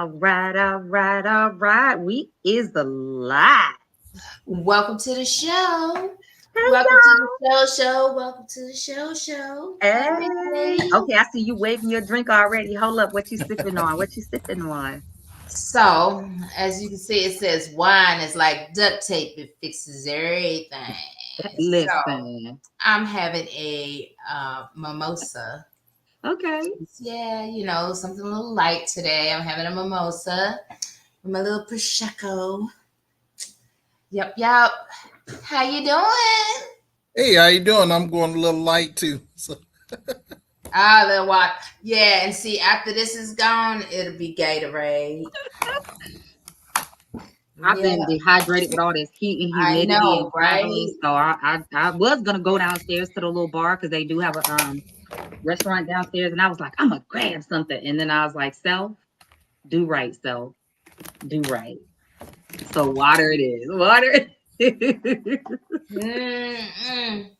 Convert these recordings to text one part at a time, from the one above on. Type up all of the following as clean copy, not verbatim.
All right. We is the live. Welcome to the show. Hey, Welcome to y'all. the show. Welcome to the show. Hey. Hey. Okay, I see you waving your drink already. Hold up. What you sipping on? What you sipping on? So, as you can see, it says wine is like duct tape. It fixes everything. So, Listen. I'm having a mimosa. Okay. Yeah, something a little light today. I'm having a mimosa with my little prosecco. Yep. How you doing? Hey, how you doing? I'm going a little light too. So Ah, little water. Yeah, and see, after this is gone, it'll be Gatorade. I've Yeah, been dehydrated with all this heat and I humidity and know, right? traveling. So I was gonna go downstairs to the little bar because they do have a restaurant downstairs, and I was like, I'm gonna grab something. And then I was like, self, do right, self, do right. So water it is. Water. Mm-mm.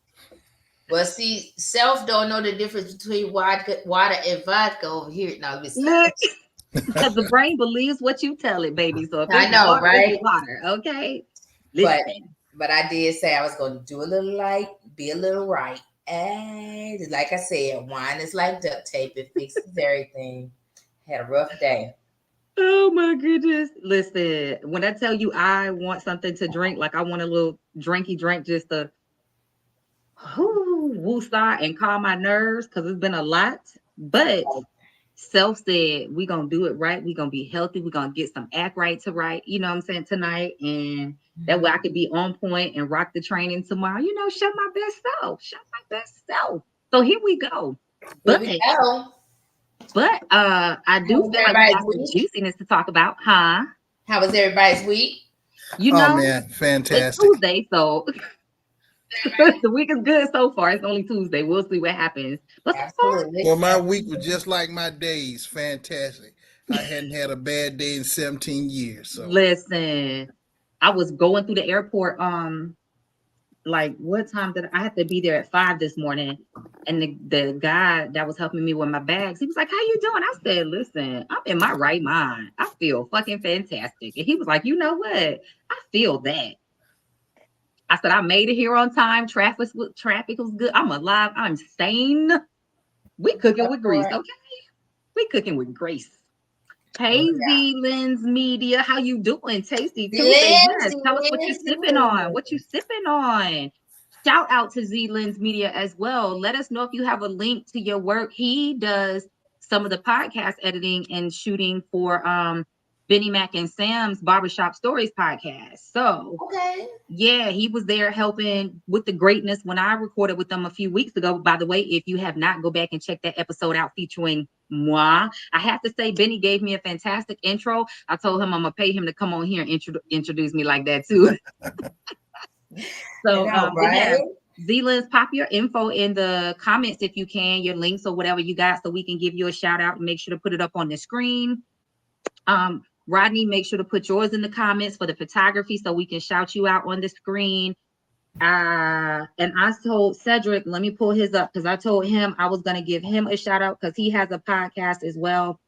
Well, see, self don't know the difference between water and vodka over here. No, Look, because the brain believes what you tell it, baby. So if I it's know, water, it's right? water. Okay. But Listen. but I did say I was going to do a little light, be a little right. And like I said, wine is like duct tape; it fixes everything. Had a rough day. Oh my goodness. Listen, when I tell you I want something to drink, like I want a little drinky drink just to woosah and calm my nerves because it's been a lot. But self said we gonna do it right. We gonna be healthy. We gonna get some act right to right. You know what I'm saying tonight, and that way I could be on point and rock the training tomorrow. Show my best self. Show my best self. So here we go. Here But we go. I How do was feel like we everybody's got some week? juiciness to talk about, huh? How was everybody's week? You oh know, man, it's fantastic. Tuesday, so the week is good so far. It's only Tuesday. We'll see what happens. But so far, Absolutely. Well, my week was just like my days. Fantastic. I hadn't had a bad day in 17 years. So listen, I was going through the airport. Like what time did I have to be there at 5 this morning? And the guy that was helping me with my bags, he was like, "How you doing?" I said, "Listen, I'm in my right mind. I feel fucking fantastic." And he was like, "You know what? I feel that." I said, "I made it here on time. Traffic was good. I'm alive. I'm sane. We cooking with grease, okay? We cooking with grace." Hey, Zealand's Media, how you doing? Tasty Tuesday. Yes, tell us what you sipping on. What you sipping on? Shout out to Zealand's Media as well. Let us know if you have a link to your work. He does some of the podcast editing and shooting for Benny Mac and Sam's Barbershop Stories podcast. So Okay. yeah, he was there helping with the greatness when I recorded with them a few weeks ago. By the way, if you have not, go back and check that episode out featuring moi. I have to say, Benny gave me a fantastic intro. I told him I'm gonna pay him to come on here and introduce me like that too. So, but Right? yeah, Zealand's, pop your info in the comments if you can, your links or whatever you got, so we can give you a shout out and make sure to put it up on the screen. Rodney, make sure to put yours in the comments for the photography so we can shout you out on the screen. And I told Cedric, let me pull his up because I told him I was going to give him a shout out because he has a podcast as well.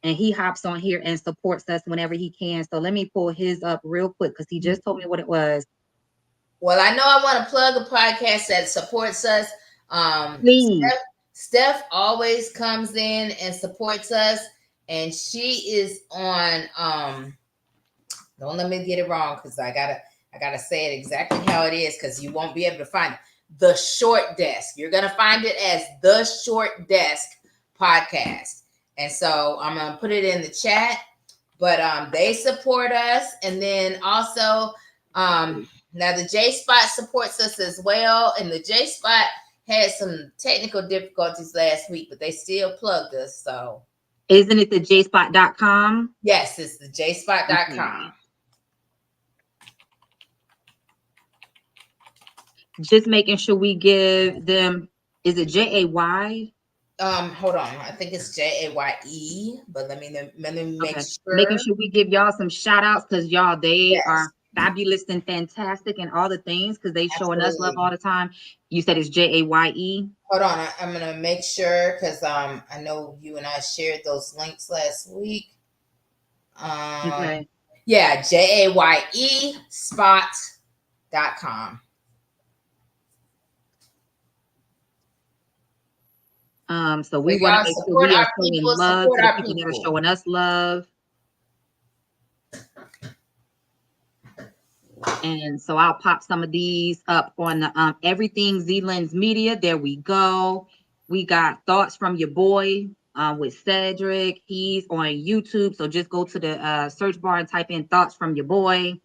And he hops on here and supports us whenever he can. So let me pull his up real quick because he just told me what it was. Well, I know I want to plug a podcast that supports us. Please. Steph always comes in and supports us, and she is on. Don't let me get it wrong because I gotta say it exactly how it is because you won't be able to find it. The Short Desk. You're gonna find it as the Short Desk podcast, and so I'm gonna put it in the chat. But they support us, and then also now the J Spot supports us as well, and the J Spot had some technical difficulties last week, but they still plugged us. So isn't it the jspot.com? yes, it's the jspot.com. Okay. Just making sure we give them, is it Jay? Hold on. I think it's Jaye, but let me make sure. Making sure we give y'all some shout outs because y'all, they are fabulous and fantastic and all the things because they showing us love all the time. You said it's Jaye. Hold on, I'm gonna make sure because I know you and I shared those links last week. Okay. Yeah, JAYE spot.com. So we want to y'all make sure support we are our showing people, love support to the our people that are people. showing us love. And so I'll pop some of these up on the Everything Zealand's Media. There we go. We got Thoughts from Your Boy with Cedric. He's on YouTube. So just go to the search bar and type in Thoughts from Your Boy.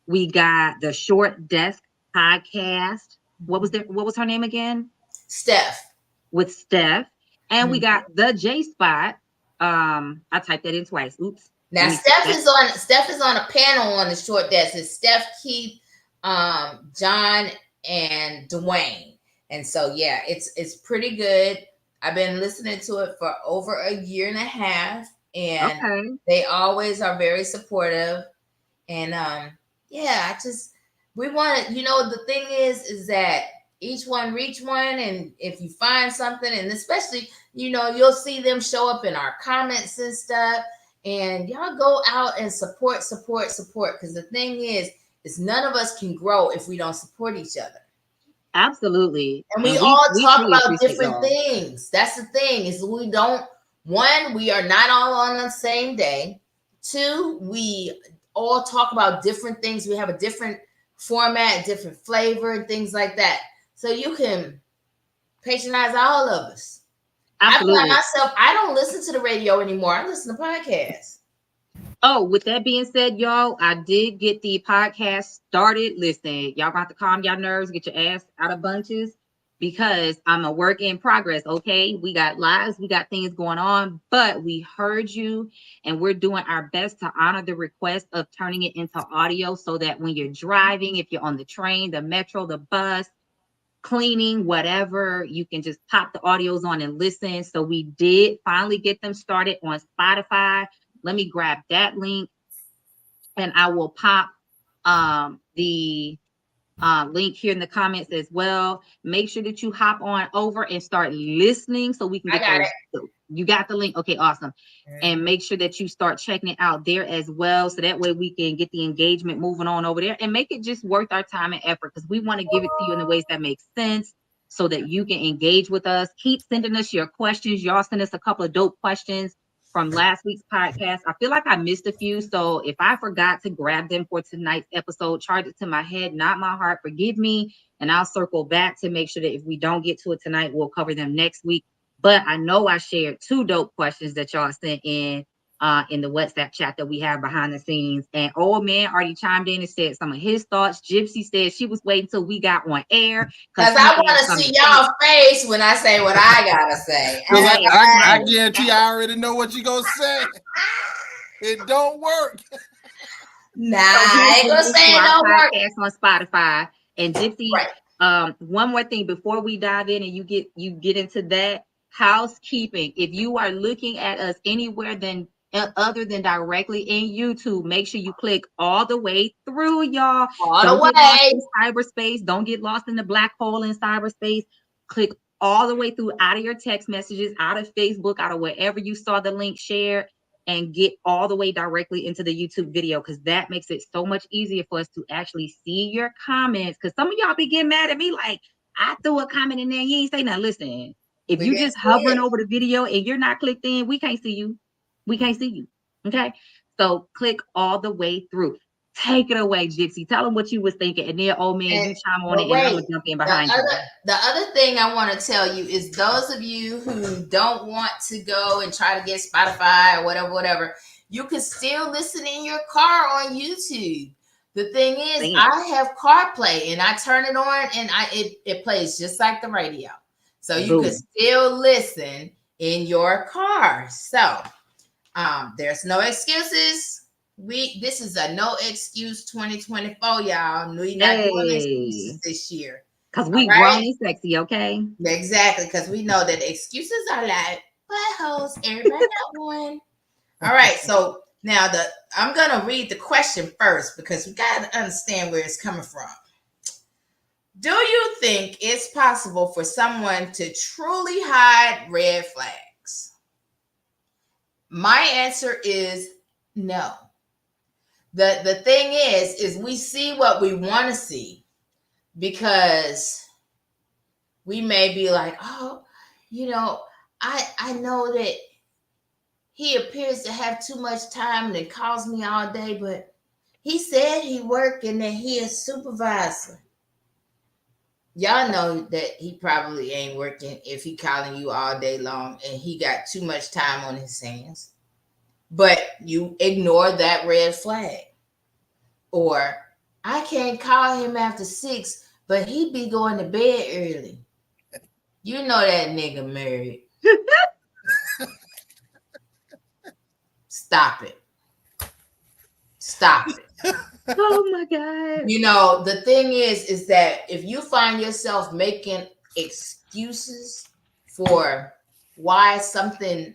We got the Short Desk Podcast. What was her name again? Steph. With Steph. And we got the J Spot. I typed that in twice. Oops. Now Steph is on a panel on the Short Desk. It's Steph, Keith, John, and Dwayne. And so yeah, it's pretty good. I've been listening to it for over a year and a half, and they always are very supportive. And yeah, we want to, the thing is that each one reach one, and if you find something, and especially, you'll see them show up in our comments and stuff. And y'all go out and support, because the thing is none of us can grow if we don't support each other. Absolutely. And we all talk about different things. That's the thing, is we are not all on the same day. 2, we all talk about different things. We have a different format, different flavor, and things like that. So you can patronize all of us. Absolutely. I find myself, I don't listen to the radio anymore. I listen to podcasts. Oh, with that being said, y'all, I did get the podcast started. Listen, y'all got to calm your nerves, get your ass out of bunches, because I'm a work in progress. Okay, we got lives, we got things going on, but we heard you, and we're doing our best to honor the request of turning it into audio, so that when you're driving, if you're on the train, the metro, the bus, cleaning, whatever, you can just pop the audios on and listen. So we did finally get them started on Spotify. Let me grab that link, and I will pop the link here in the comments as well. Make sure that you hop on over and start listening, so we can get those. You got the link? Okay, awesome. And make sure that you start checking it out there as well, so that way we can get the engagement moving on over there and make it just worth our time and effort, because we want to give it to you in the ways that make sense, so that you can engage with us. Keep sending us your questions. Y'all send us a couple of dope questions from last week's podcast. I feel like I missed a few, so if I forgot to grab them for tonight's episode, charge it to my head, not my heart. Forgive me, and I'll circle back to make sure that if we don't get to it tonight, we'll cover them next week. But I know I shared 2 dope questions that y'all sent in the WhatsApp chat that we have behind the scenes. And old man already chimed in and said some of his thoughts. Gypsy said she was waiting till we got on air, because I want to see y'all face when I say what I gotta say. I guarantee I already know what you're gonna say. It don't work. Nah, I ain't gonna say it don't work. On Spotify. And Gypsy, one more thing before we dive in and you get into that. Housekeeping. If you are looking at us anywhere other than directly in YouTube, make sure you click all the way through, y'all. Don't get lost in cyberspace. Don't get lost in the black hole in cyberspace. Click all the way through, out of your text messages, out of Facebook, out of wherever you saw the link shared, and get all the way directly into the YouTube video, because that makes it so much easier for us to actually see your comments. Because some of y'all be getting mad at me like, I threw a comment in there, you ain't say nothing. Listen, if you just hovering over the video and you're not clicked in, we can't see you. We can't see you. Okay. So click all the way through. Take it away, Gypsy. Tell them what you was thinking. And then, old man, you chime on it, and I'm going to jump in behind you. The other thing I want to tell you is, those of you who don't want to go and try to get Spotify or whatever, you can still listen in your car on YouTube. The thing is, I have CarPlay, and I turn it on, and it plays just like the radio. So you can still listen in your car. So there's no excuses. This is a no excuse 2024, y'all. We're not doing excuses this year. Because we grown and sexy, okay? Exactly, because we know that excuses are like buttholes. Everybody got one. All right, so now I'm gonna read the question first, because we gotta understand where it's coming from. Do you think it's possible for someone to truly hide red flags? My answer is No. The thing is we see what we want to see, because we may be like, oh, I know that he appears to have too much time and it calls me all day, but he said he worked and that he is supervisor. Y'all know that he probably ain't working if he calling you all day long and he got too much time on his hands. But you ignore that red flag. Or, I can't call him after 6, but he be going to bed early. You know that nigga married. Stop it. Stop it. Oh my God. The thing is that if you find yourself making excuses for why something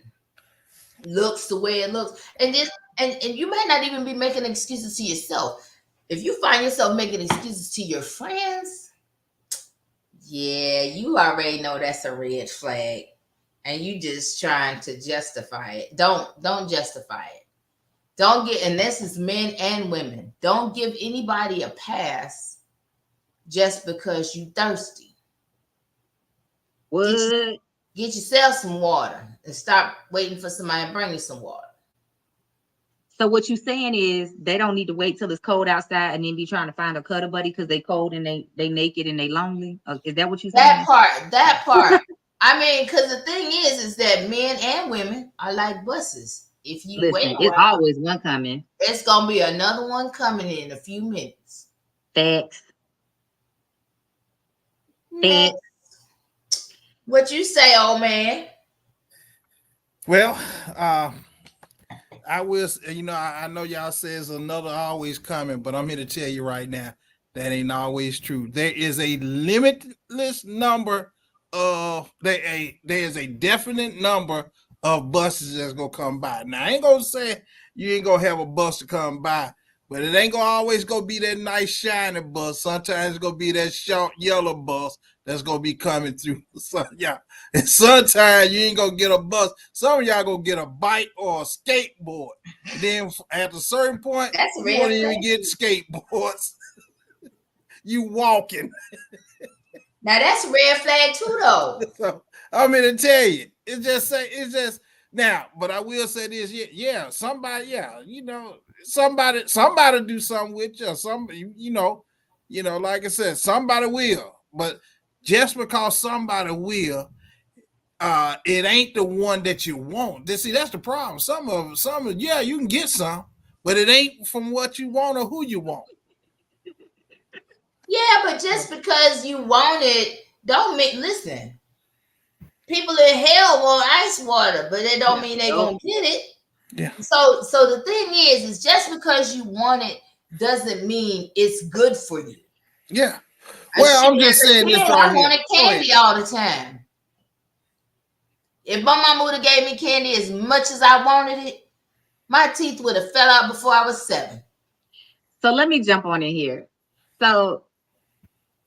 looks the way it looks, and you may not even be making excuses to yourself. If you find yourself making excuses to your friends, yeah, you already know that's a red flag, and you just trying to justify it. Don't justify it. Don't get, and this is men and women, don't give anybody a pass just because you thirsty. What? Get yourself some water and stop waiting for somebody to bring you some water. So what you saying is they don't need to wait till it's cold outside and then be trying to find a cuddle buddy because they cold and they naked and they lonely? Is that what you saying? That part. I mean, because the thing is that men and women are like buses. If you wait, it's always one coming. It's gonna be another one coming in a few minutes. Facts. Next. What you say, old man? Well, I will. I know y'all says another always coming, but I'm here to tell you right now that ain't always true. There is a limitless number of there is a definite number of buses that's gonna come by. Now I ain't gonna say you ain't gonna have a bus to come by, but it ain't gonna always go be that nice shiny bus. Sometimes it's gonna be that short yellow bus that's gonna be coming through. So, yeah. And sometimes you ain't gonna get a bus. Some of y'all gonna get a bike or a skateboard. And then at a certain point, you won't even get skateboards. You walking. Now that's a red flag too, though. So, I'm here to tell you, it's just now. But I will say this, yeah, somebody do something with you. Somebody, like I said, somebody will. But just because somebody will, it ain't the one that you want. See, that's the problem. Some of yeah, you can get some, but it ain't from what you want or who you want. Yeah, but just because you want it, don't make listen. People in hell want ice water, but it don't mean they gonna get it. Yeah. So the thing is just because you want it doesn't mean it's good for you. Yeah. Well, I'm just saying this right I wanted candy all the time. If my mama would have gave me candy as much as I wanted it, my teeth would have fell out before I was 7. So let me jump on in here. So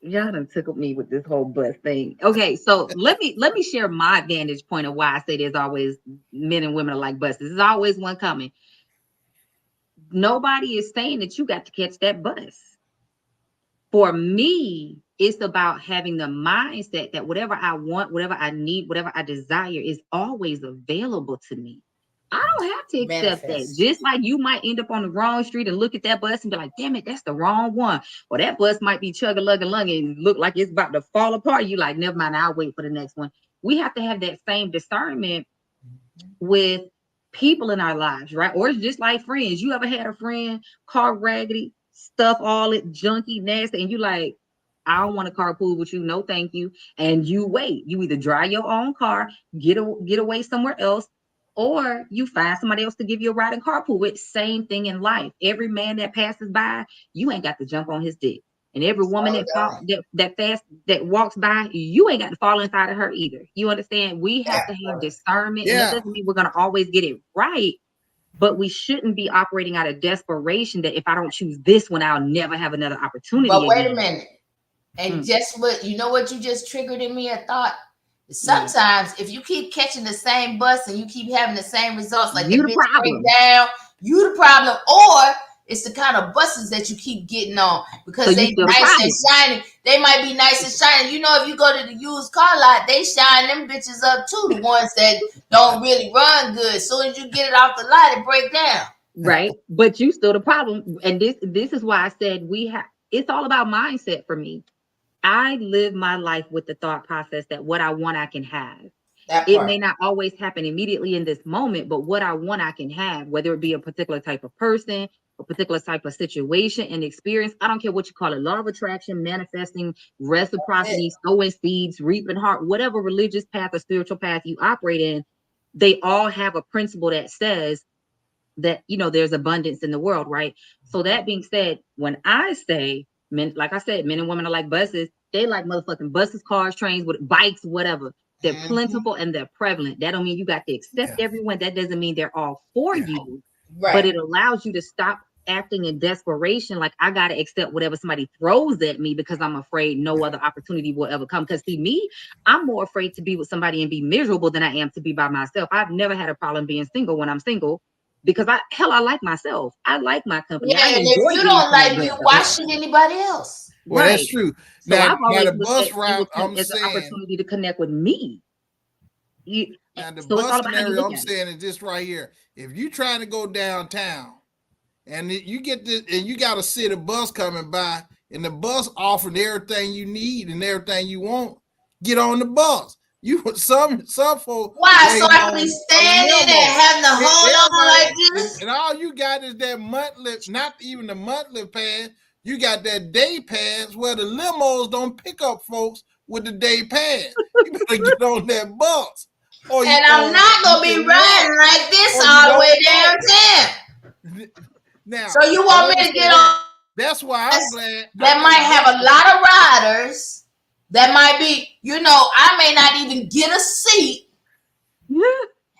y'all done took me with this whole bus thing. Okay, so let me share my vantage point of why I say there's always men and women are like buses. There's always one coming. Nobody is saying that you got to catch that bus. For me, it's about having the mindset that whatever I want, whatever I need, whatever I desire is always available to me. I don't have to accept that. Just like you might end up on the wrong street and look at that bus and be like, damn it, that's the wrong one. Or that bus might be chug-a-lug-a-lung and look like it's about to fall apart. You like, never mind, I'll wait for the next one. We have to have that same discernment with people in our lives, right? Or it's just like friends. You ever had a friend car raggedy, stuff all it junky, nasty, and you like, I don't want to carpool with you. No, thank you. And you wait. You either drive your own car, get away somewhere else, or you find somebody else to give you a ride and carpool with. Same thing in life. Every man that passes by, you ain't got to jump on his dick. And every woman that walks by, you ain't got to fall inside of her either. You understand? We have to have discernment. And that doesn't mean we're going to always get it right. But we shouldn't be operating out of desperation that if I don't choose this one, I'll never have another opportunity. But wait a minute. And just what you just triggered in me a thought. Sometimes if you keep catching the same bus and you keep having the same results, like the bitch break down, You the problem, or it's the kind of buses that you keep getting on because So they you still the nice problem. and shiny. They might be nice and shiny. You know, if you go to the used car lot, they shine them bitches up too. The ones that don't really run good. As soon as you get it off the lot, it break down. Right, but you still the problem. And this is why I said it's all about mindset for me. I live my life with the thought process that what I want I can have. That It part. may not always happen immediately in this moment, but what I want I can have, whether it be a particular type of person, a particular type of situation and experience. I don't care what you call it: law of attraction, manifesting, reciprocity, sowing seeds, reaping heart, whatever religious path or spiritual path you operate in. They all have a principle that says that, there's abundance in the world, right? So that being said, when I say men, like I said, men and women are like buses. They like motherfucking buses, cars, trains, with bikes, whatever. They're plentiful and they're prevalent. That don't mean you got to accept everyone. That doesn't mean they're all for you, Right. but it allows you to stop acting in desperation. Like I got to accept whatever somebody throws at me because I'm afraid no other opportunity will ever come. Because see me, I'm more afraid to be with somebody and be miserable than I am to be by myself. I've never had a problem being single when I'm single. Because I like myself. I like my company. Yeah, I and enjoy if you being don't like single. you, why should anybody else? Well, Right. that's true. So Now I've always the looked bus at route, single I'm as an saying, opportunity to connect with me. now the So it's bus all about how you scenario look I'm at it. saying is this right here. If you trying to go downtown and you get this, and you got to see the bus coming by, and the bus offering everything you need and everything you want, get on the bus. You some folks. Why? So I can on be a standing and limo. having to hold on like Everybody, this? and all you got is that monthly, not even the monthly pass. You got that day pass where the limos don't pick up folks with the day pass. You better get on that bus. And I'm not gonna be riding like this all the way downtown. Now, So you I want wanna me to say get that. on That's why I'm glad that might have a lot of riders. That might be, I may not even get a seat.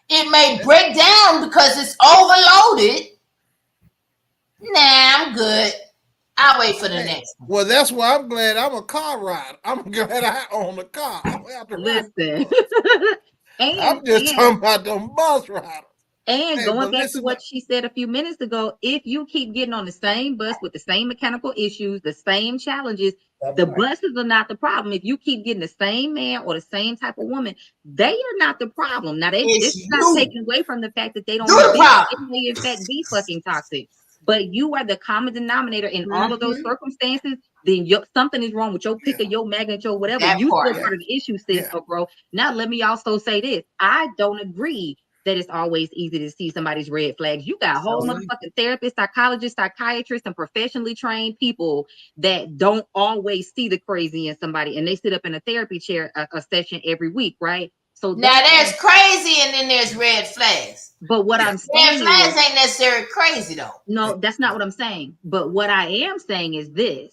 It may break down because it's overloaded. Nah, I'm good. I'll wait for the next one. Well, that's why I'm glad I'm a car rider. I'm glad I own a car. I don't have to Listen. I'm just talking about them bus riders. And Hey, going but back to listen what up. she said a few minutes ago, if you keep getting on the same bus with the same mechanical issues, the same challenges, the buses are not the problem. If you keep getting the same man or the same type of woman, they are not the problem. Now, it's not taken away from the fact that they don't You're the problem. it may in fact be fucking toxic. But you are the common denominator in all of those circumstances. Then something is wrong with your picker, your magnet, your whatever. That You part. still part of the issue, sis, bro. Now, let me also say this. I don't agree that it's always easy to see somebody's red flags. You got whole motherfucking therapists, psychologists, psychiatrists, and professionally trained people that don't always see the crazy in somebody, and they sit up in a therapy chair a session every week, right? So now there's crazy and then there's red flags. But what I'm saying, red flags ain't necessarily crazy though. No, that's not what I'm saying. But what I am saying is this.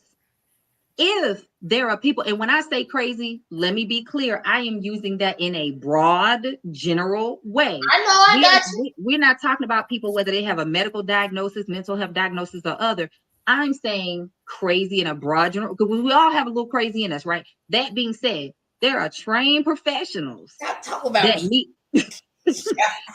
If there are people, and when I say crazy, let me be clear, I am using that in a broad, general way. I know, I got you. We're not talking about people, whether they have a medical diagnosis, mental health diagnosis, or other. I'm saying crazy in a broad, general, because we all have a little crazy in us, right? That being said, there are trained professionals that meet.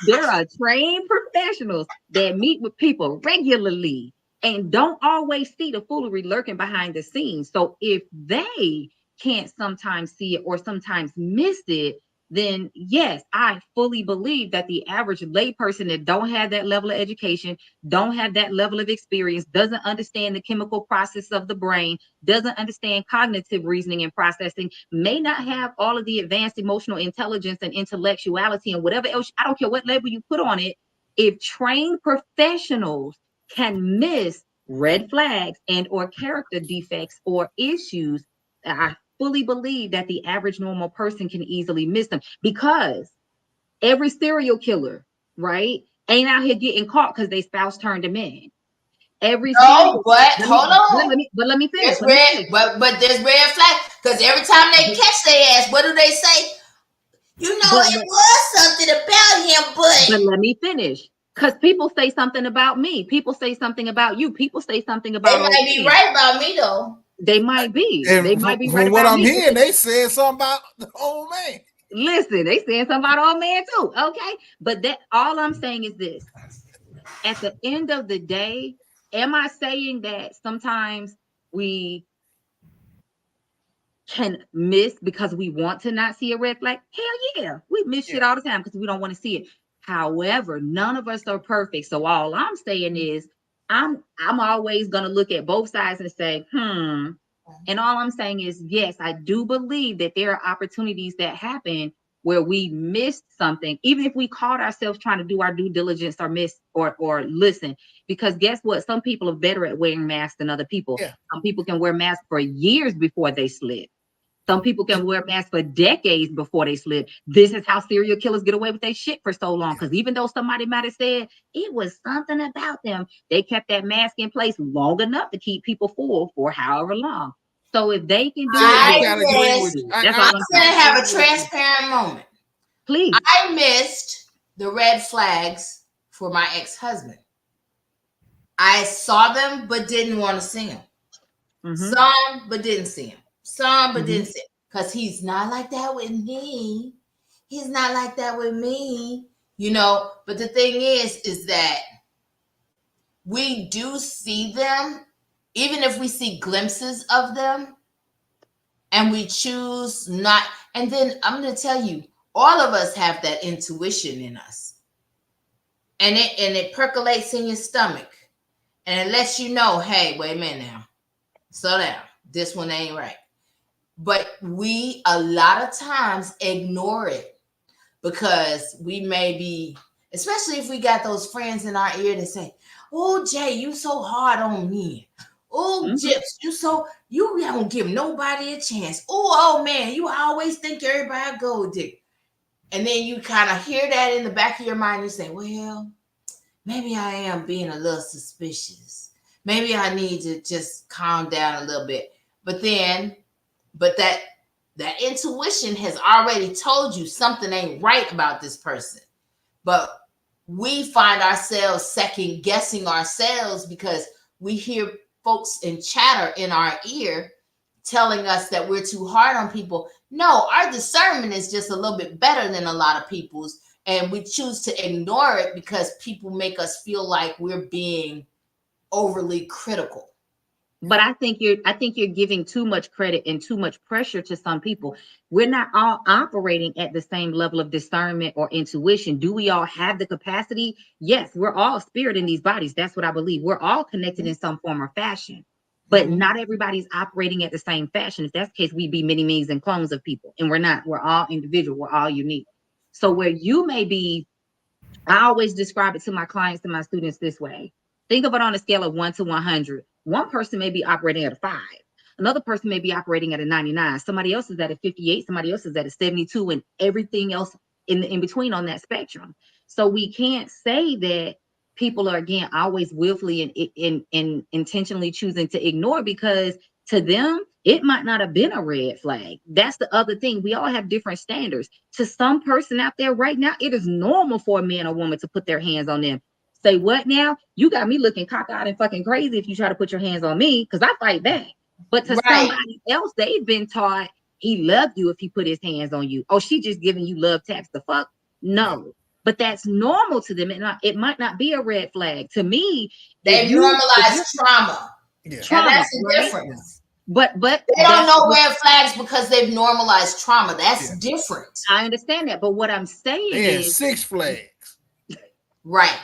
There are trained professionals that meet with people regularly and don't always see the foolery lurking behind the scenes. So if they can't sometimes see it or sometimes miss it, then yes, I fully believe that the average layperson that don't have that level of education, don't have that level of experience, doesn't understand the chemical process of the brain, doesn't understand cognitive reasoning and processing, may not have all of the advanced emotional intelligence and intellectuality and whatever else, I don't care what label you put on it. If trained professionals can miss red flags and or character defects or issues, I fully believe that the average normal person can easily miss them, because every serial killer, right, ain't out here getting caught because their spouse turned them in. Every hold on. Let me finish. But there's red flags because every time they catch their ass, what do they say? It was something about him, but let me finish. Because people say something about me. People say something about you. People say something about they might be right about me though. They might be. And they might be right from what about I'm me. hearing, they said something about the old man. Listen, they saying something about old man too. Okay. But that all I'm saying is this. at the end of the day, am I saying that sometimes we can miss because we want to not see a red flag? Hell yeah, we miss shit all the time because we don't want to see it. However, none of us are perfect. So all I'm saying is I'm always gonna look at both sides and say, and all I'm saying is, yes, I do believe that there are opportunities that happen where we missed something, even if we caught ourselves trying to do our due diligence or miss or listen. Because guess what? Some people are better at wearing masks than other people. Yeah. Some people can wear masks for years before they slip. Some people can wear masks for decades before they slip. This is how serial killers get away with their shit for so long. Because even though somebody might have said it was something about them, they kept that mask in place long enough to keep people full for however long. So if they can do it, I kind of agree with missed. you. that's I all I'm I'm gonna saying. have a transparent moment. Please. I missed the red flags for my ex-husband. I saw them but didn't want to see them. Some but didn't see him. Some but didn't see him. Because he's not like that with me. He's not like that with me. You know, but the thing is that we do see them, even if we see glimpses of them, and we choose not. And then I'm going to tell you, all of us have that intuition in us. And it percolates in your stomach. And it lets you know, hey, wait a minute now. Slow down. This one ain't right. But we a lot of times ignore it because we may be, especially if we got those friends in our ear that say, oh, Jay, you so hard on me. Oh, Jips, you don't give nobody a chance. Oh man, you always think everybody a gold digger. And then you kind of hear that in the back of your mind. You say, well, maybe I am being a little suspicious. Maybe I need to just calm down a little bit. But that intuition has already told you something ain't right about this person. But we find ourselves second guessing ourselves because we hear folks in chatter in our ear telling us that we're too hard on people. No, our discernment is just a little bit better than a lot of people's. And we choose to ignore it because people make us feel like we're being overly critical. But I think you're giving too much credit and too much pressure to some people. We're not all operating at the same level of discernment or intuition. Do we all have the capacity? Yes, we're all spirit in these bodies. That's what I believe. We're all connected in some form or fashion. But not everybody's operating at the same fashion. If that's the case, we'd be many me's and clones of people. And we're not. We're all individual. We're all unique. So where you may be, I always describe it to my clients and my students this way. Think of it on a scale of 1 to 100. One person may be operating at a 5. Another person may be operating at a 99. Somebody else is at a 58. Somebody else is at a 72, and everything else in between on that spectrum. So we can't say that people are, again, always willfully and intentionally choosing to ignore, because to them, it might not have been a red flag. That's the other thing. We all have different standards. To some person out there right now, it is normal for a man or woman to put their hands on them. Say what now? You got me looking cockeyed and fucking crazy if you try to put your hands on me, because I fight back. But to somebody else, they've been taught he loved you if he put his hands on you. Oh, she just giving you love taps the fuck? No. But that's normal to them. It might not be a red flag. To me, they normalize trauma. Yeah. Trauma, that's the difference. But they don't know red flags because they've normalized trauma. That's different. I understand that. But what I'm saying is 6 flags. Right.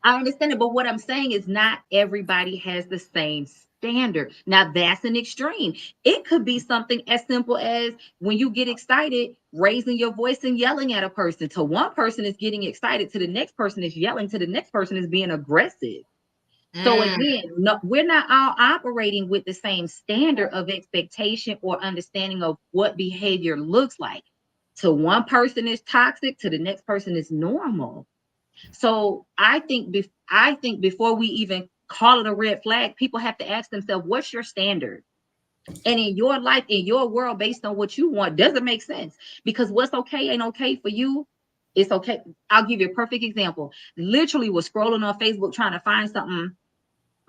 I understand it. But what I'm saying is not everybody has the same standard. Now that's an extreme. It could be something as simple as when you get excited, raising your voice and yelling at a person. To one person is getting excited, to the next person is yelling, to the next person is being aggressive. So again, no, we're not all operating with the same standard of expectation or understanding of what behavior looks like. To one person is toxic, to the next person is normal. So I think before we even call it a red flag, people have to ask themselves, what's your standard? And in your life, in your world, based on what you want, does it make sense? Because what's okay ain't okay for you. It's okay. I'll give you a perfect example. Literally was scrolling on Facebook trying to find something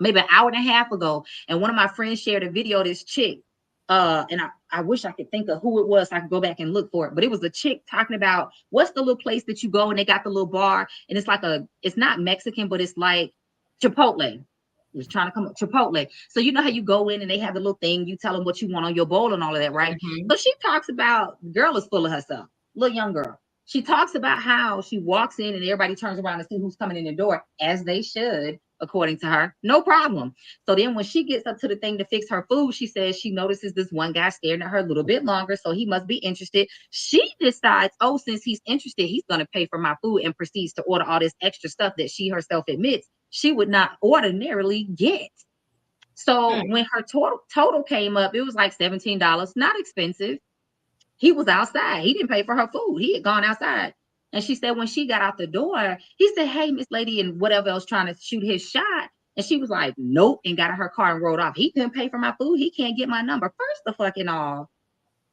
maybe an hour and a half ago. And one of my friends shared a video of this chick. And I wish I could think of who it was so I could go back and look for it. But it was a chick talking about what's the little place that you go and they got the little bar and it's like it's not Mexican, but it's like Chipotle. Was trying to come up Chipotle. So you know how you go in and they have the little thing, you tell them what you want on your bowl and all of that, right? Mhm. So she talks about the girl is full of herself, little young girl. She talks about how she walks in and everybody turns around to see who's coming in the door, as they should, according to her. No problem. So then when she gets up to the thing to fix her food, she says she notices this one guy staring at her a little bit longer. So he must be interested. She decides, oh, since he's interested, he's going to pay for my food and proceeds to order all this extra stuff that she herself admits she would not ordinarily get. So when her total came up, it was like $17, not expensive. He was outside. He didn't pay for her food. He had gone outside. And she said when she got out the door, he said, hey, Miss Lady, and whatever else trying to shoot his shot. And she was like, nope, and got in her car and rode off. He couldn't pay for my food. He can't get my number. First of fucking all,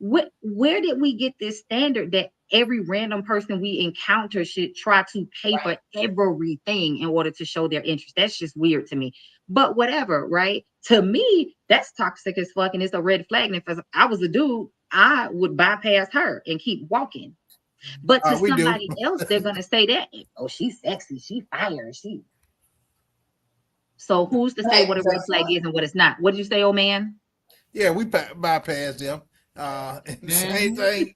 where did we get this standard that every random person we encounter should try to pay for everything in order to show their interest? That's just weird to me. But whatever, right? To me, that's toxic as fuck, and it's a red flag. And if I was a dude, I would bypass her and keep walking. But to somebody else, they're gonna say that, oh, she's sexy, she fire, she. So who's to say what a red flag is and what it's not? What did you say, old man? Yeah, we bypass them. Same thing.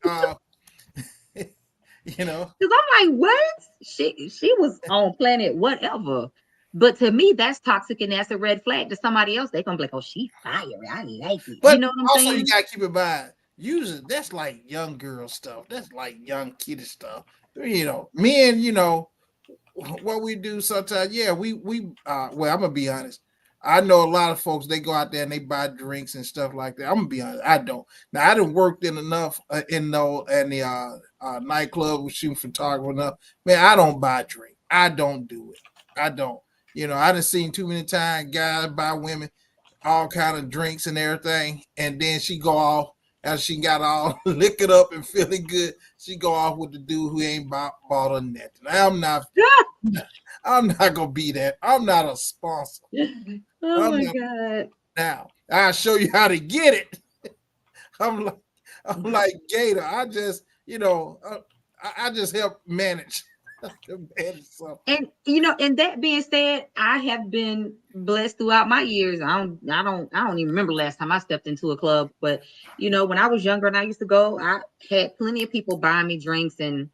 You know, because I'm like, what? She was on planet whatever. But to me, that's toxic and that's a red flag. To somebody else, they gonna be like, oh, she fire. I like it. But you know what I'm also saying? You gotta keep in mind, usually that's like young girl stuff. That's like young kiddie stuff. You know, men, you know, what we do sometimes, yeah, we well, I'm gonna be honest. I know a lot of folks, they go out there and they buy drinks and stuff like that. I'm gonna be honest, I don't. Now I done worked in enough in the nightclub with shooting photography enough. Man, I don't buy drink. I don't do it. I don't. You know, I done seen too many times guys buy women all kind of drinks and everything, and then she go off as she got all liquored up and feeling good. She go off with the dude who ain't bought her nothing. I'm not gonna be that. I'm not a sponsor. Oh my God. Now I'll show you how to get it. I'm like Gator. I just, you know, I just help manage. And you know, and that being said, I have been blessed throughout my years. I don't even remember last time I stepped into a club, but you know, when I was younger and I used to go, I had plenty of people buying me drinks and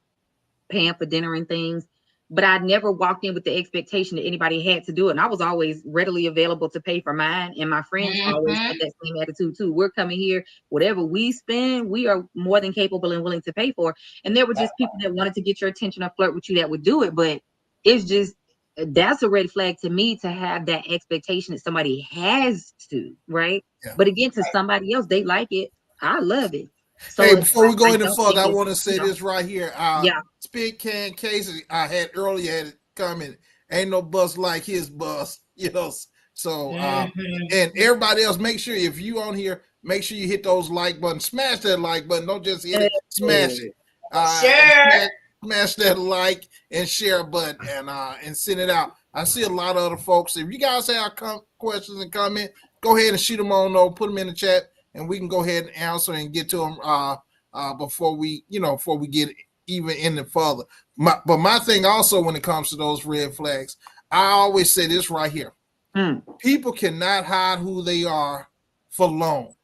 paying for dinner and things. But I never walked in with the expectation that anybody had to do it. And I was always readily available to pay for mine. And my friends always had that same attitude too. We're coming here, whatever we spend, we are more than capable and willing to pay for. And there were just people that wanted to get your attention or flirt with you that would do it. But it's just, that's a red flag to me to have that expectation that somebody has to, right? Yeah. But again, to somebody else, they like it. I love it. So hey, before we go any further, I want to say this right here. Spit can cases I had earlier had comment. Ain't no bus like his bus, you know. So and everybody else, make sure if you on here, make sure you hit those like button, smash that like button. Don't just hit it, smash it. Smash that like and share button and send it out. I see a lot of other folks. If you guys have questions and comment, go ahead and shoot them on. Put them in the chat. And we can go ahead and answer and get to them before we get even any further. But my thing also when it comes to those red flags, I always say this right here. People cannot hide who they are for long.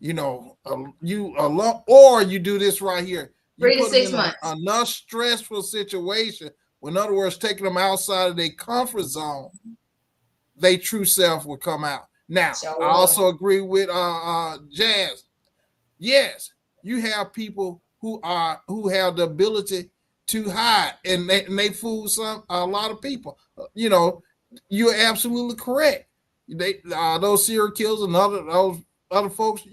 You know, you alone, or you do this right here. You 3 to 6 months. Enough stressful situation. In other words, taking them outside of their comfort zone, their true self will come out. Now, I also agree with Jazz. Yes, you have people who have the ability to hide, and they fool a lot of people. You know, you're absolutely correct. Those serial killers and those other folks,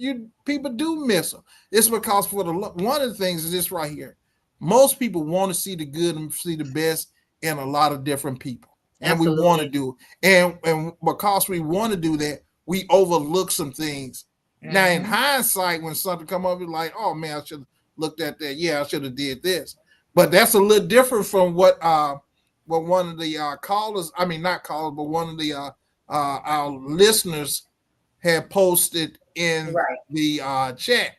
people do miss them. It's because one of the things is this right here. Most people want to see the good and see the best in a lot of different people. And Absolutely. We want to do it. And because we want to do that, we overlook some things. Now, in hindsight, when something come up, it's like, oh man, I should have looked at that. Yeah, I should have did this. But that's a little different from what one of the callers, I mean not callers, but one of the our listeners had posted in Right. the chat.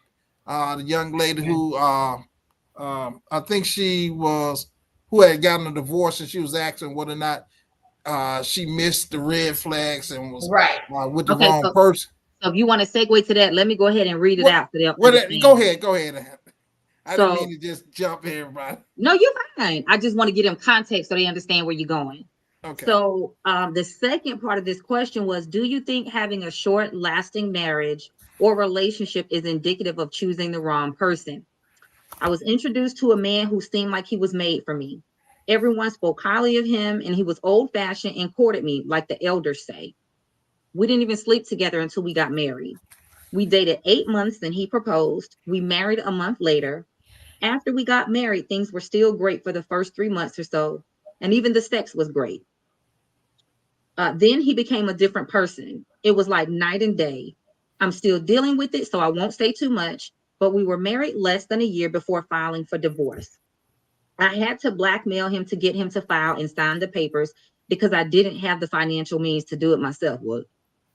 The young lady who I think she was who had gotten a divorce, and she was asking whether or not she missed the red flags and was Right. with the Okay, wrong person. so if you want to segue to that, let me go ahead and read it What? out so they'll What? understand. Go ahead. I didn't mean So to just jump everybody. no, you're fine. I just want to give them context so they understand where you're going. Okay. So the second part of this question was, do you think having a short lasting marriage or relationship is indicative of choosing the wrong person? I was introduced to a man who seemed like he was made for me. Everyone spoke highly of him, and he was old fashioned and courted me, like the elders say. We didn't even sleep together until we got married. We dated 8 months, then he proposed. We married a month later. After we got married, things were still great for the first 3 months or so, and even the sex was great. Then he became a different person. It was like night and day. I'm still dealing with it, so I won't say too much, but we were married less than a year before filing for divorce. I had to blackmail him to get him to file and sign the papers because I didn't have the financial means to do it myself. Well,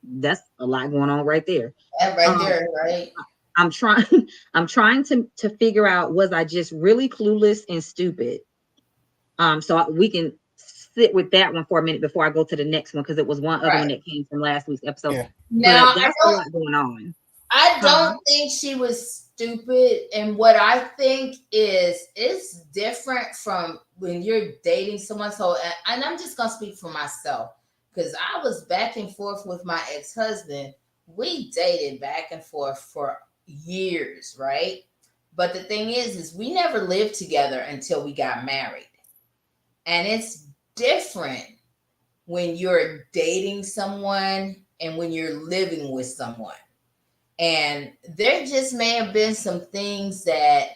that's a lot going on right there. That right Um, there, right? I'm trying I'm trying to figure out, was I just really clueless and stupid? So we can sit with that one for a minute before I go to the next one, because it was one other one Right. that came from last week's episode. Yeah. Now, But that's a lot going on. I don't think she was stupid. And what I think is it's different from when you're dating someone. So, and I'm just going to speak for myself because I was back and forth with my ex-husband. We dated back and forth for years, right? But the thing is we never lived together until we got married. And it's different when you're dating someone and when you're living with someone. And there just may have been some things that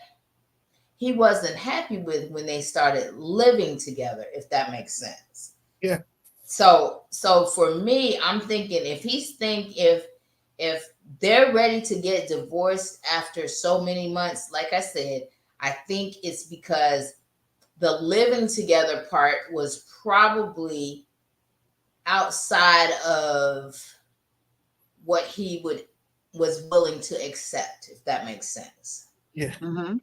he wasn't happy with when they started living together, if that makes sense. Yeah. So for me, I'm thinking if they're ready to get divorced after so many months, like I said, I think it's because the living together part was probably outside of what he was willing to accept, if that makes sense. Yeah. Mm-hmm.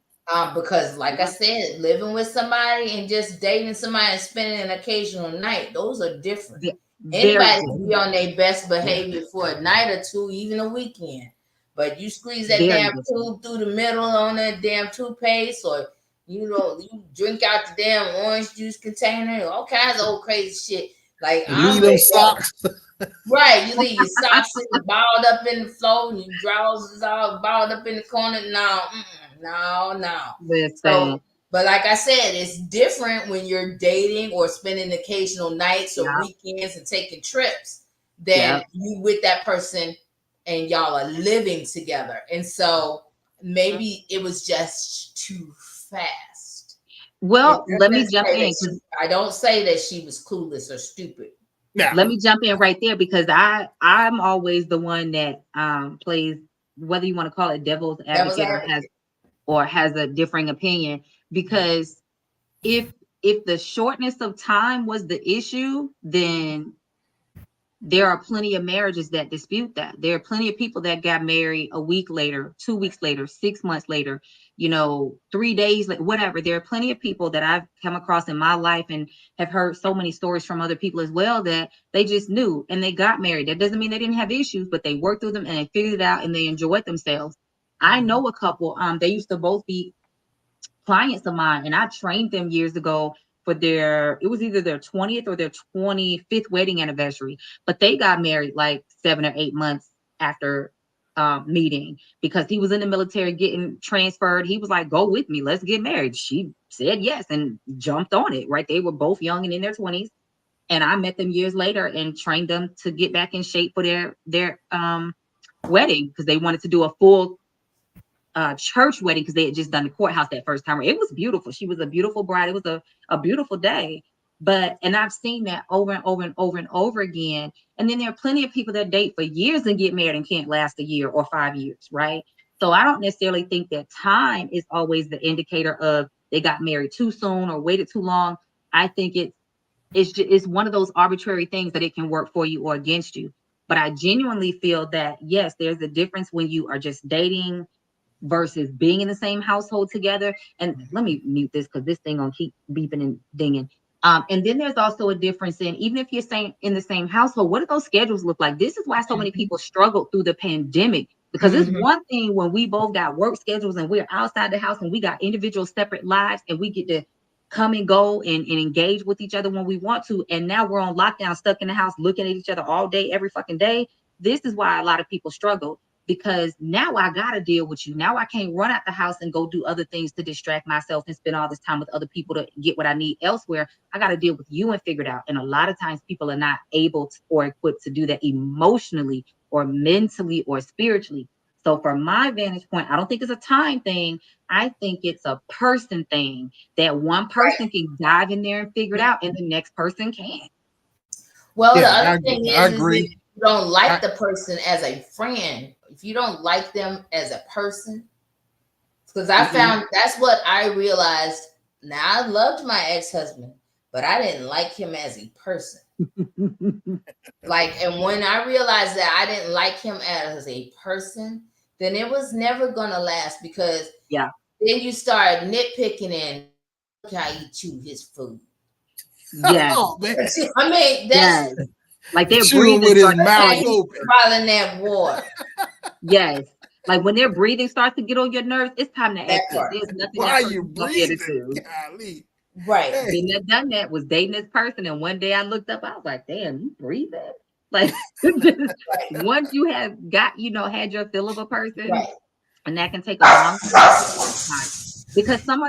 Because like I said, living with somebody and just dating somebody and spending an occasional night, those are different. Anybody can be on their best behavior for a night or two, even a weekend. But you squeeze that damn tube through the middle on that damn toothpaste, or you drink out the damn orange juice container, all kinds of old crazy shit. Like leave them socks. Right, you leave your socks balled up in the floor, and your drawers is all balled up in the corner. No. So, but like I said, it's different when you're dating or spending occasional nights or weekends and taking trips than you with that person and y'all are living together. And so maybe it was just too fast. Well, let me jump in. I don't say that she was clueless or stupid. Yeah. Let me jump in right there, because I'm always the one that plays, whether you want to call it devil's advocate or has a differing opinion. Because if the shortness of time was the issue, then there are plenty of marriages that dispute that. There are plenty of people that got married a week later, 2 weeks later, 6 months later, 3 days, whatever. There are plenty of people that I've come across in my life and have heard so many stories from other people as well, that they just knew and they got married. That doesn't mean they didn't have issues, but they worked through them and they figured it out and they enjoyed themselves. I know a couple, they used to both be clients of mine, and I trained them years ago for it was either their 20th or their 25th wedding anniversary, but they got married like 7 or 8 months after meeting, because he was in the military getting transferred. He was like, go with me, let's get married. She said yes and jumped on it, right? They were both young and in their 20s, and I met them years later and trained them to get back in shape for their wedding, because they wanted to do a full church wedding, because they had just done the courthouse that first time. It was beautiful. She was a beautiful bride. It was a beautiful day. And I've seen that over and over and over and over again. And then there are plenty of people that date for years and get married and can't last a year or 5 years, right? So I don't necessarily think that time is always the indicator of they got married too soon or waited too long. I think it's one of those arbitrary things that it can work for you or against you. But I genuinely feel that, yes, there's a difference when you are just dating versus being in the same household together. And let me mute this because this thing gonna keep beeping and dinging. And then there's also a difference in, even if you're saying in the same household, what do those schedules look like? This is why so many people struggled through the pandemic, because it's one thing when we both got work schedules and we're outside the house and we got individual separate lives and we get to come and go and engage with each other when we want to. And now we're on lockdown, stuck in the house, looking at each other all day, every fucking day. This is why a lot of people struggle, because now I got to deal with you. Now I can't run out the house and go do other things to distract myself and spend all this time with other people to get what I need elsewhere. I got to deal with you and figure it out. And a lot of times people are not able to, or equipped to do that emotionally or mentally or spiritually. So from my vantage point, I don't think it's a time thing. I think it's a person thing, that one person can dive in there and figure it out and the next person can't. Well, the Yeah, other thing I is if agree. you don't like the person as a friend, if you don't like them as a person, because I found that's what I realized. Now, I loved my ex-husband, but I didn't like him as a person. Like, and when I realized that I didn't like him as a person, then it was never gonna last, because Yeah. then you start nitpicking and look how he chew his food. Yeah. Oh, man. I mean, that's like they're Chewing breathing with his starts to mouth change. open. swallowing that water. Yes. Like when their breathing starts to get on your nerves, it's time to That exit. part. There's nothing Why that are person's you gonna be able to breathing? do. Golly. Right. Hey. Been there, done that, was dating this person, and one day I looked up, I was like, damn, you breathing? Like once you have got, had your fill of a person, Right. and that can take a long time. Because some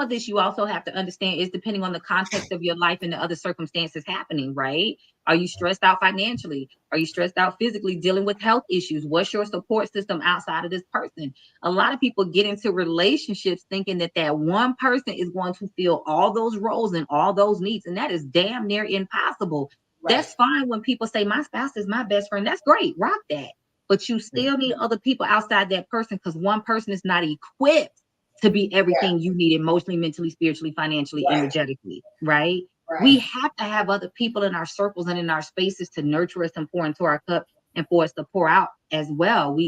of this you also have to understand is depending on the context of your life and the other circumstances happening, right? Are you stressed out financially? Are you stressed out physically, dealing with health issues? What's your support system outside of this person? A lot of people get into relationships thinking that one person is going to fill all those roles and all those needs, and that is damn near impossible. Right. That's fine when people say my spouse is my best friend. That's great, rock that. But you still need other people outside that person, because one person is not equipped to be everything you need emotionally, mentally, spiritually, financially, energetically, right? We have to have other people in our circles and in our spaces to nurture us and pour into our cup and for us to pour out as well.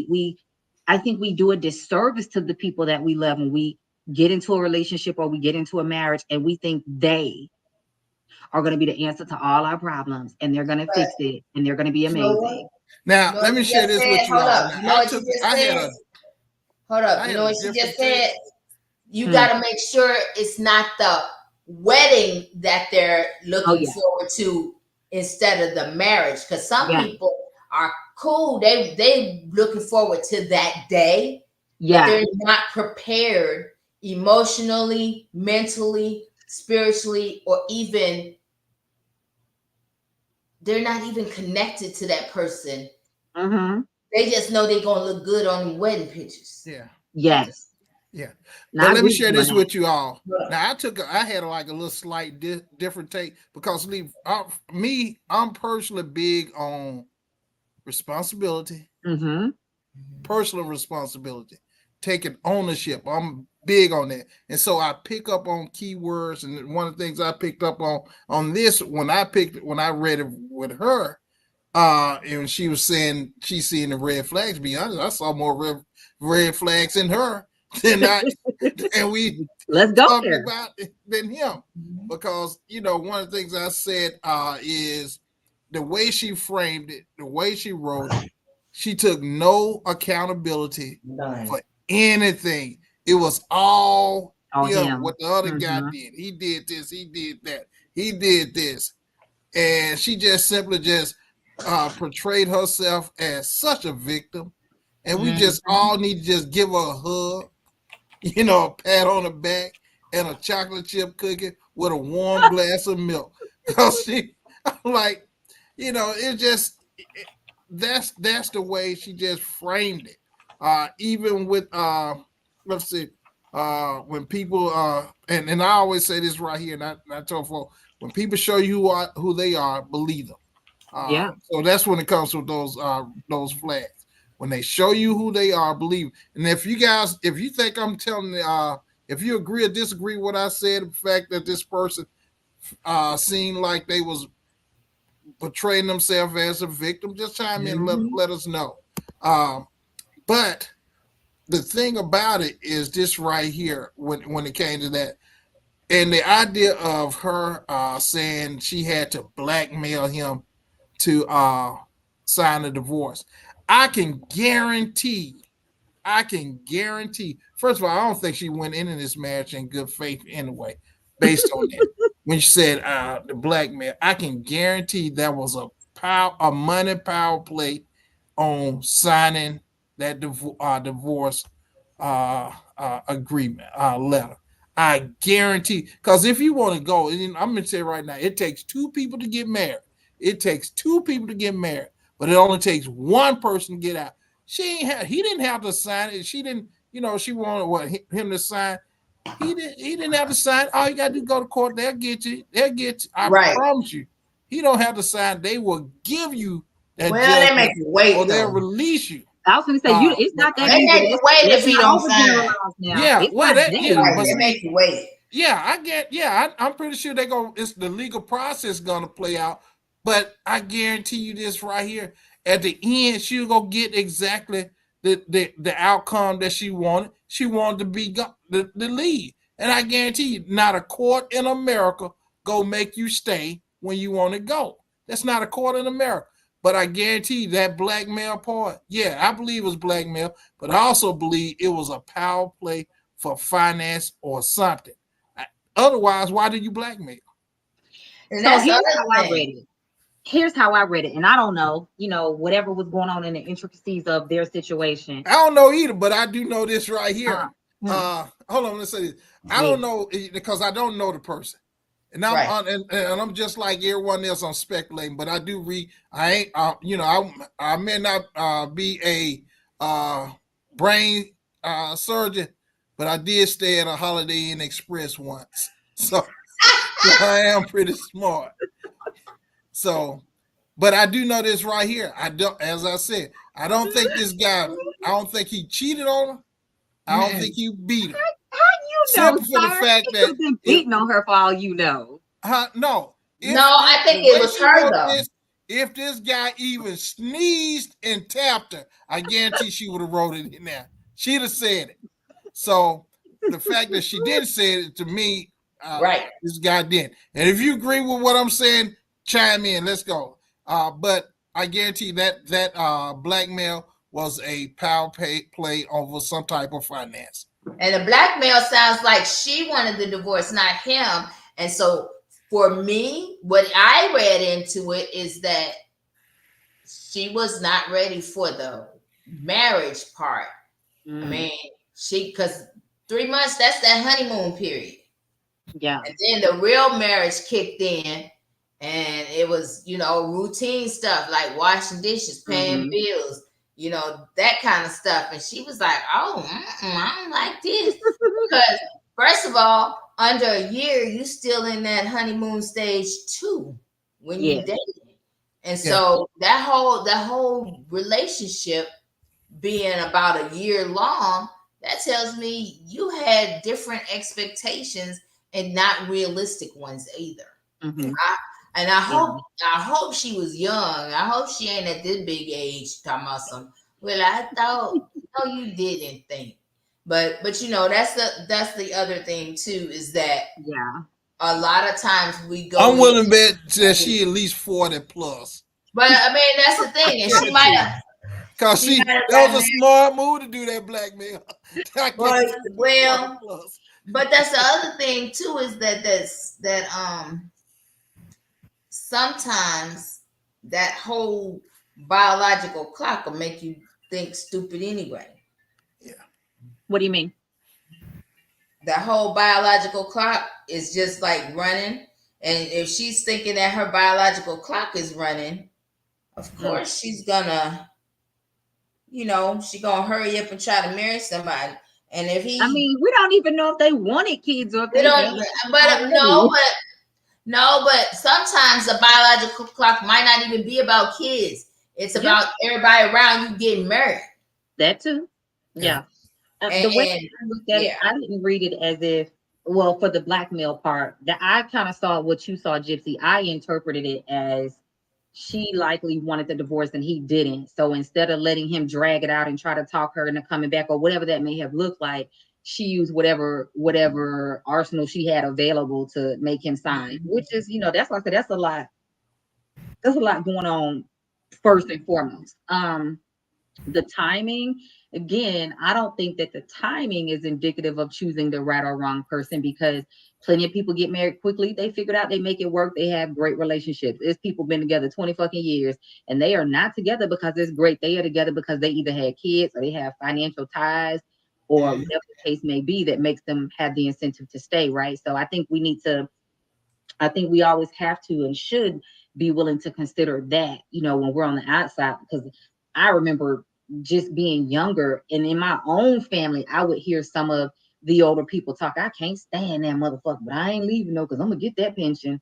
I think we do a disservice to the people that we love when we get into a relationship or we get into a marriage and we think they are going to be the answer to all our problems and they're going to fix it and they're going to be amazing. Now, let me share this with you Hold all. up. You know what you just said? Hold up. You know what she just said? You got to make sure it's not the wedding that they're looking forward to instead of the marriage. Because some people are cool. They looking forward to that day. But they're not prepared emotionally, mentally, spiritually, or even they're not even connected to that person. They just know they're gonna look good on the wedding pictures. Yeah. Yes. Yeah. Now, but let me share this with you all. Now, I had like a little slight different take, because I'm personally big on responsibility, personal responsibility, taking ownership. I'm big on that. And so I pick up on keywords. And one of the things I picked up on this, when I read it with her, and she was saying she's seeing the red flags. To be honest, I saw more red flags in her than and we let's go talked there about than him, because one of the things I said is the way she framed it, the way she wrote it. She took no accountability for anything. It was all him. What the other guy did. He did this. He did that. He did this, and she just simply portrayed herself as such a victim. And we just all need to just give her a hug, a pat on the back and a chocolate chip cookie with a warm glass of milk. Because like, it's just, that's the way she just framed it. Even with, let's see, when people, and I always say this right here, and I tell folks, when people show you who they are, believe them. So that's when it comes to those flags. When they show you who they are, believe. And if you think I'm telling, if you agree or disagree with what I said, the fact that this person seemed like they was portraying themselves as a victim, just chime in and Mhm. let us know. But the thing about it is this right here, when it came to that, and the idea of her saying she had to blackmail him to sign a divorce. I can guarantee, first of all, I don't think she went into this marriage in good faith anyway, based on that. When she said the blackmail, I can guarantee that was a money power play on signing that divorce agreement letter. I guarantee, because if you want to go, and I'm gonna say right now, it takes two people to get married. It takes two people to get married, but it only takes one person to get out. He didn't have to sign it. She didn't, she wanted him to sign. He didn't have to sign. All you gotta do is go to court. They'll get you. They'll get you. I Right. promise you. He don't have to sign. They will give you that Well, they make judgment, you wait, or they'll though. release you. I was going to say, it's not that They easy. make you wait Let's if you not don't sign. overgeneralize now. Yeah, It's well, not that yeah, Right, but they easy. make you wait. Yeah, I'm pretty sure it's the legal process gonna play out. But I guarantee you this right here. At the end, she'll go get exactly the outcome that she wanted. She wanted to be the lead. And I guarantee you, not a court in America go make you stay when you want to go. That's not a court in America. But I guarantee you that blackmail part, yeah, I believe it was blackmail, but I also believe it was a power play for finance or something. Otherwise, why did you blackmail? And So that's the here's other how I thing. read it. Here's how I read it. And I don't know, whatever was going on in the intricacies of their situation. I don't know either, but I do know this right here. Hmm. Hold on, let's say this. I don't know because I don't know the person. And I'm Right. and I'm just like everyone else. I'm speculating, but I do read. I ain't, I may not be a brain surgeon, but I did stay at a Holiday Inn Express once, so I am pretty smart. So, but I do know this right here. I don't, as I said, I don't think this guy. I don't think he cheated on her. I don't think he beat her. How you know, Simply for the sir? fact He could that have been beating on her for all you know. no. No, I think it was her, though. If this guy even sneezed and tapped her, I guarantee she would have wrote it in there. She'd have said it. So the fact that she didn't say it to me, Right. this guy didn't. And if you agree with what I'm saying, chime in. Let's go. But I guarantee that blackmail was a power play over some type of finance. And the blackmail sounds like she wanted the divorce, not him. And so for me, what I read into it is that she was not ready for the marriage part. I mean, because 3 months, that's that honeymoon period. Yeah. And then the real marriage kicked in, and it was, routine stuff like washing dishes, paying bills, that kind of stuff. And she was like, oh, I don't like this. Because first of all, under a year, you still in that honeymoon stage too when you date. And so that whole relationship being about a year long, that tells me you had different expectations and not realistic ones either. I hope she was young. I hope she ain't at this big age talking about some. Well, I thought no, you didn't think. But that's the other thing too, is that a lot of times we go. I'm willing to bet that she at least 40 plus. But I mean, that's the thing, and she might have. Cause that was a smart move to do that blackmail. But that's the other thing too, is that sometimes that whole biological clock will make you think stupid anyway. Yeah. What do you mean? That whole biological clock is just like running. And if she's thinking that her biological clock is running, of course she's gonna, hurry up and try to marry somebody. And if he, we don't even know if they wanted kids or if they don't. But sometimes the biological clock might not even be about kids. It's about everybody around you getting married. That too. Yeah. The way I looked at it, I didn't read it as if, for the blackmail part, that I kind of saw what you saw, Gypsy. I interpreted it as she likely wanted the divorce and he didn't. So instead of letting him drag it out and try to talk her into coming back or whatever that may have looked like, she used whatever arsenal she had available to make him sign, which is, that's why I said that's a lot. There's a lot going on first and foremost. The timing, again, I don't think that the timing is indicative of choosing the right or wrong person, because plenty of people get married quickly. They figured out, they make it work. They have great relationships. There's people been together 20 fucking years and they are not together because it's great. They are together because they either had kids or they have financial ties or whatever the case may be that makes them have the incentive to stay, right? So I think we always have to and should be willing to consider that, when we're on the outside, because I remember just being younger and in my own family, I would hear some of the older people talk. I can't stand that motherfucker, but I ain't leaving though, because I'm gonna get that pension.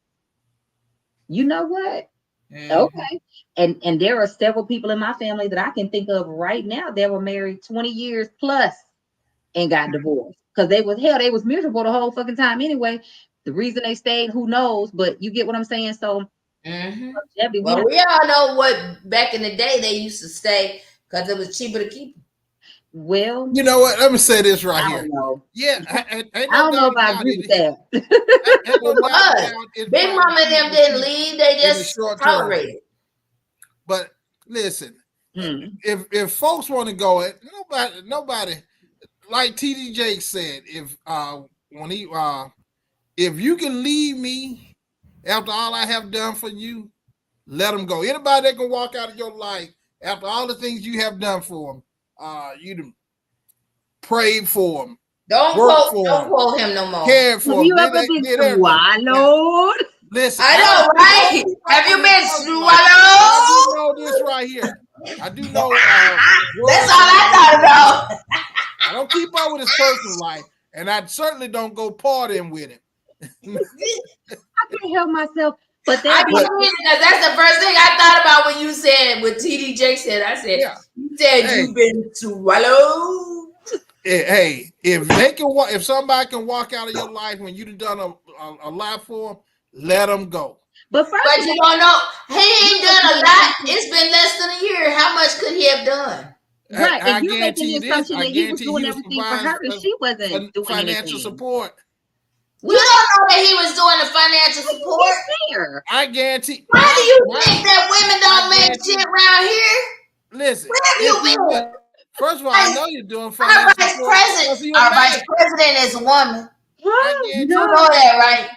You know what? Okay. And there are several people in my family that I can think of right now that were married 20 years plus and got divorced because they was miserable the whole fucking time anyway. The reason they stayed, who knows? But you get what I'm saying. So well, we all know what back in the day they used to stay because it was cheaper to keep them. Well, you know what? Let me say this right here. Know. Yeah, I don't know if I agree with that. Big Mama and them didn't leave; they just tolerated. But listen, if folks want to go, nobody, like TD Jake said, if you can leave me after all I have done for you, let them go. Anybody that can walk out of your life after all the things you have done for them, you prayed for them. Don't quote him no more. Cared for have you ever been swallowed? Listen, I know, right? Have you been swallowed? I do know this right here. I do know. That's all I thought about. I don't keep up with his personal life, and I certainly don't go partying with him. I can't help myself. But that's the first thing I thought about when you said what TD Jake said. I said, you said you've been swallowed. Hey, if somebody can walk out of your life when you've done a lot for them, let them go. But you don't know, he ain't done a lot. It's been less than a year. How much could he have done? Right, and you're making the assumption that he was doing everything for her, and she wasn't doing financial support. You don't know that he was doing the financial support. I guarantee. Why do you think that women don't make shit around here? Listen, where have you been? First of all, I know you're doing financial support. Our vice president is a woman. You know that, right?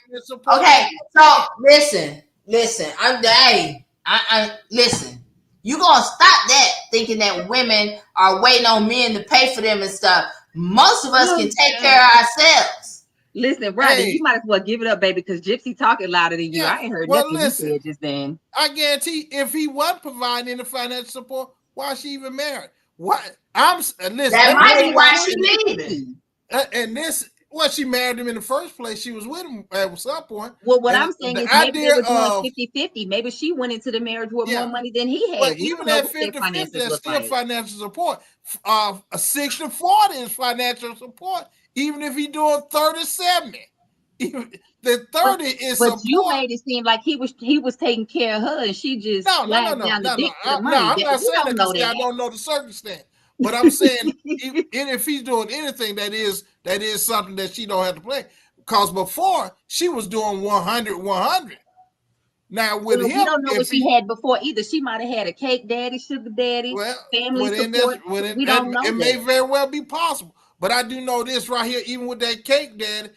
Okay, so listen. Listen. You gonna stop that thinking that women are waiting on men to pay for them and stuff. Most of us can take care of ourselves. Listen, Rodney, you might as well give it up, baby, because Gypsy talking louder than you. I ain't heard nothing you said just then. I guarantee if he wasn't providing the financial support, why is she even married? What? Listen. That might be why she leaving. She married him in the first place. She was with him at some point. Well, what I'm saying is maybe they were doing 50-50. Maybe she went into the marriage with more money than he had. But even at 50-50, that's still financial support. A 60-40 is financial support, even if he's doing 30-70. The 30 is support. But you made it seem like he was taking care of her and she just no. I'm not saying that. I don't know the circumstance. But I'm saying, if he's doing anything, that is something that she don't have to play. Because before she was doing 100. Now with him, we don't know what she had before either. She might have had a cake daddy, sugar daddy, family support. We don't know. It may very well be possible. But I do know this right here. Even with that cake daddy,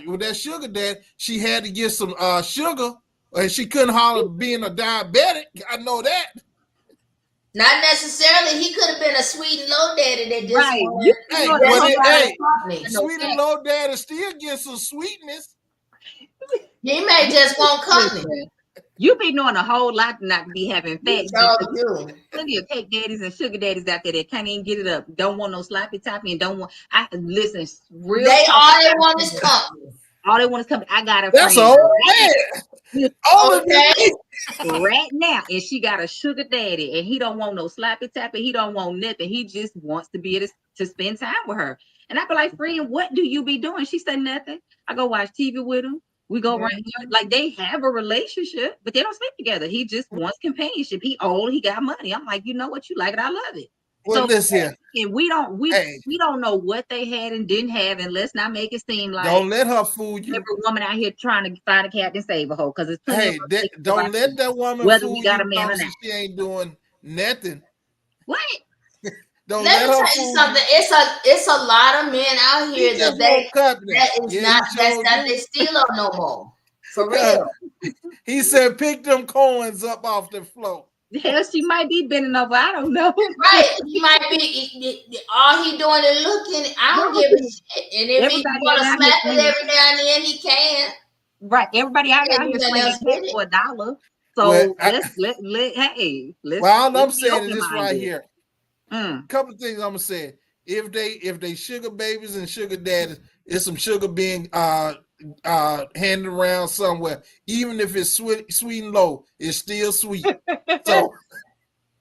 with that sugar daddy, she had to get some sugar, and she couldn't holler being a diabetic. I know that. Not necessarily. He could have been a sweet and low daddy that just sweet and low daddy still gets some sweetness. He may just want company. You be knowing a whole lot not to be having facts. Plenty of cake daddies and sugar daddies out there that can't even get it up. Don't want no sloppy toppy and don't want. Listen, all they want is company. All they want is company. I got a friend. That's old man. Right now, and she got a sugar daddy, and he don't want no sloppy tappy. He don't want nothing. He just wants to be able to spend time with her. And I be like, friend, what do you be doing? She said nothing. I go watch TV with him. We go right here. Like they have a relationship, but they don't sleep together. He just wants companionship. He old, he got money. I'm like, you know what? You like it, I love it. Well, So listen, and we hey, don't know what they had and didn't have, and let's not make it seem like don't let her fool you. every woman out here trying to find a captain save a hoe, because there's plenty of Hey, us don't let that woman whether fool we got you a man or because not. she ain't doing nothing. What? Don't Let let me her tell you fool something. you. It's a lot of men out He here just won't cut me. that is Yeah, not he that's sure not do. they steal on no more. For real. He said, pick them coins up off the floor. Hell, she might be bending over. I don't know. Right. He might be all he doing is looking. I don't give a shit. And if he Everybody want ain't to out here slap it swinging. every now and then, he can. Right. Everybody out Can't do here nothing swinging else with cats it. for $1. Well, So let's all I'm be saying is this right open-minded. here. Mm. Couple of things I'm gonna say. If they sugar babies and sugar daddies, it's some sugar being handed around somewhere. Even if it's sweet and low, it's still sweet. So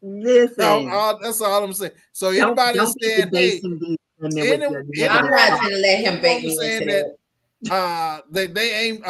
Listen, that's all I'm saying. So don't anybody be saying, hey, debasing these women with your I'm negative not thoughts. gonna let him bait woman me saying into that they ain't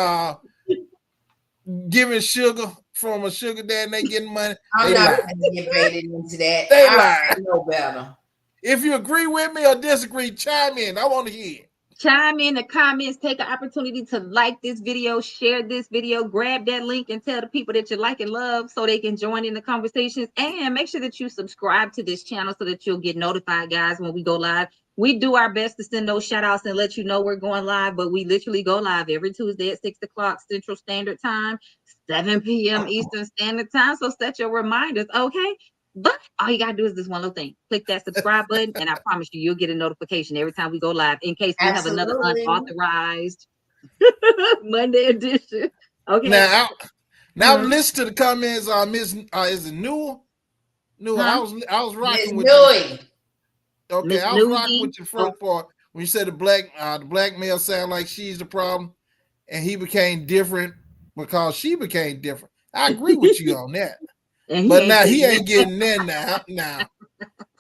giving sugar from a sugar dad and they getting money. I'm They not lie. gonna get baited into that. They I lie. know better. If you agree with me or disagree, chime in. I want to hear it. Chime in the comments, take an opportunity to like this video, share this video, grab that link and tell the people that you like and love so they can join in the conversations. And make sure that you subscribe to this channel so that you'll get notified, guys, when we go live. We do our best to send those shout outs and let you know we're going live, but we literally go live every Tuesday at 6 o'clock Central Standard Time, 7 p.m. Eastern Standard Time. So set your reminders, okay? But all you gotta do is this one little thing. Click that subscribe button, and I promise you, you'll get a notification every time we go live in case we have another Absolutely. unauthorized Monday edition. Okay. Now Mhm. listen to the comments. Miss is it Newell? Newell, Huh? I was Miss rocking with you. Newey. Okay, Miss I was rocking Newsy. with your first part when you said the black male sound like she's the problem, and he became different because she became different. I agree with you on that. And he But ain't now he getting ain't getting there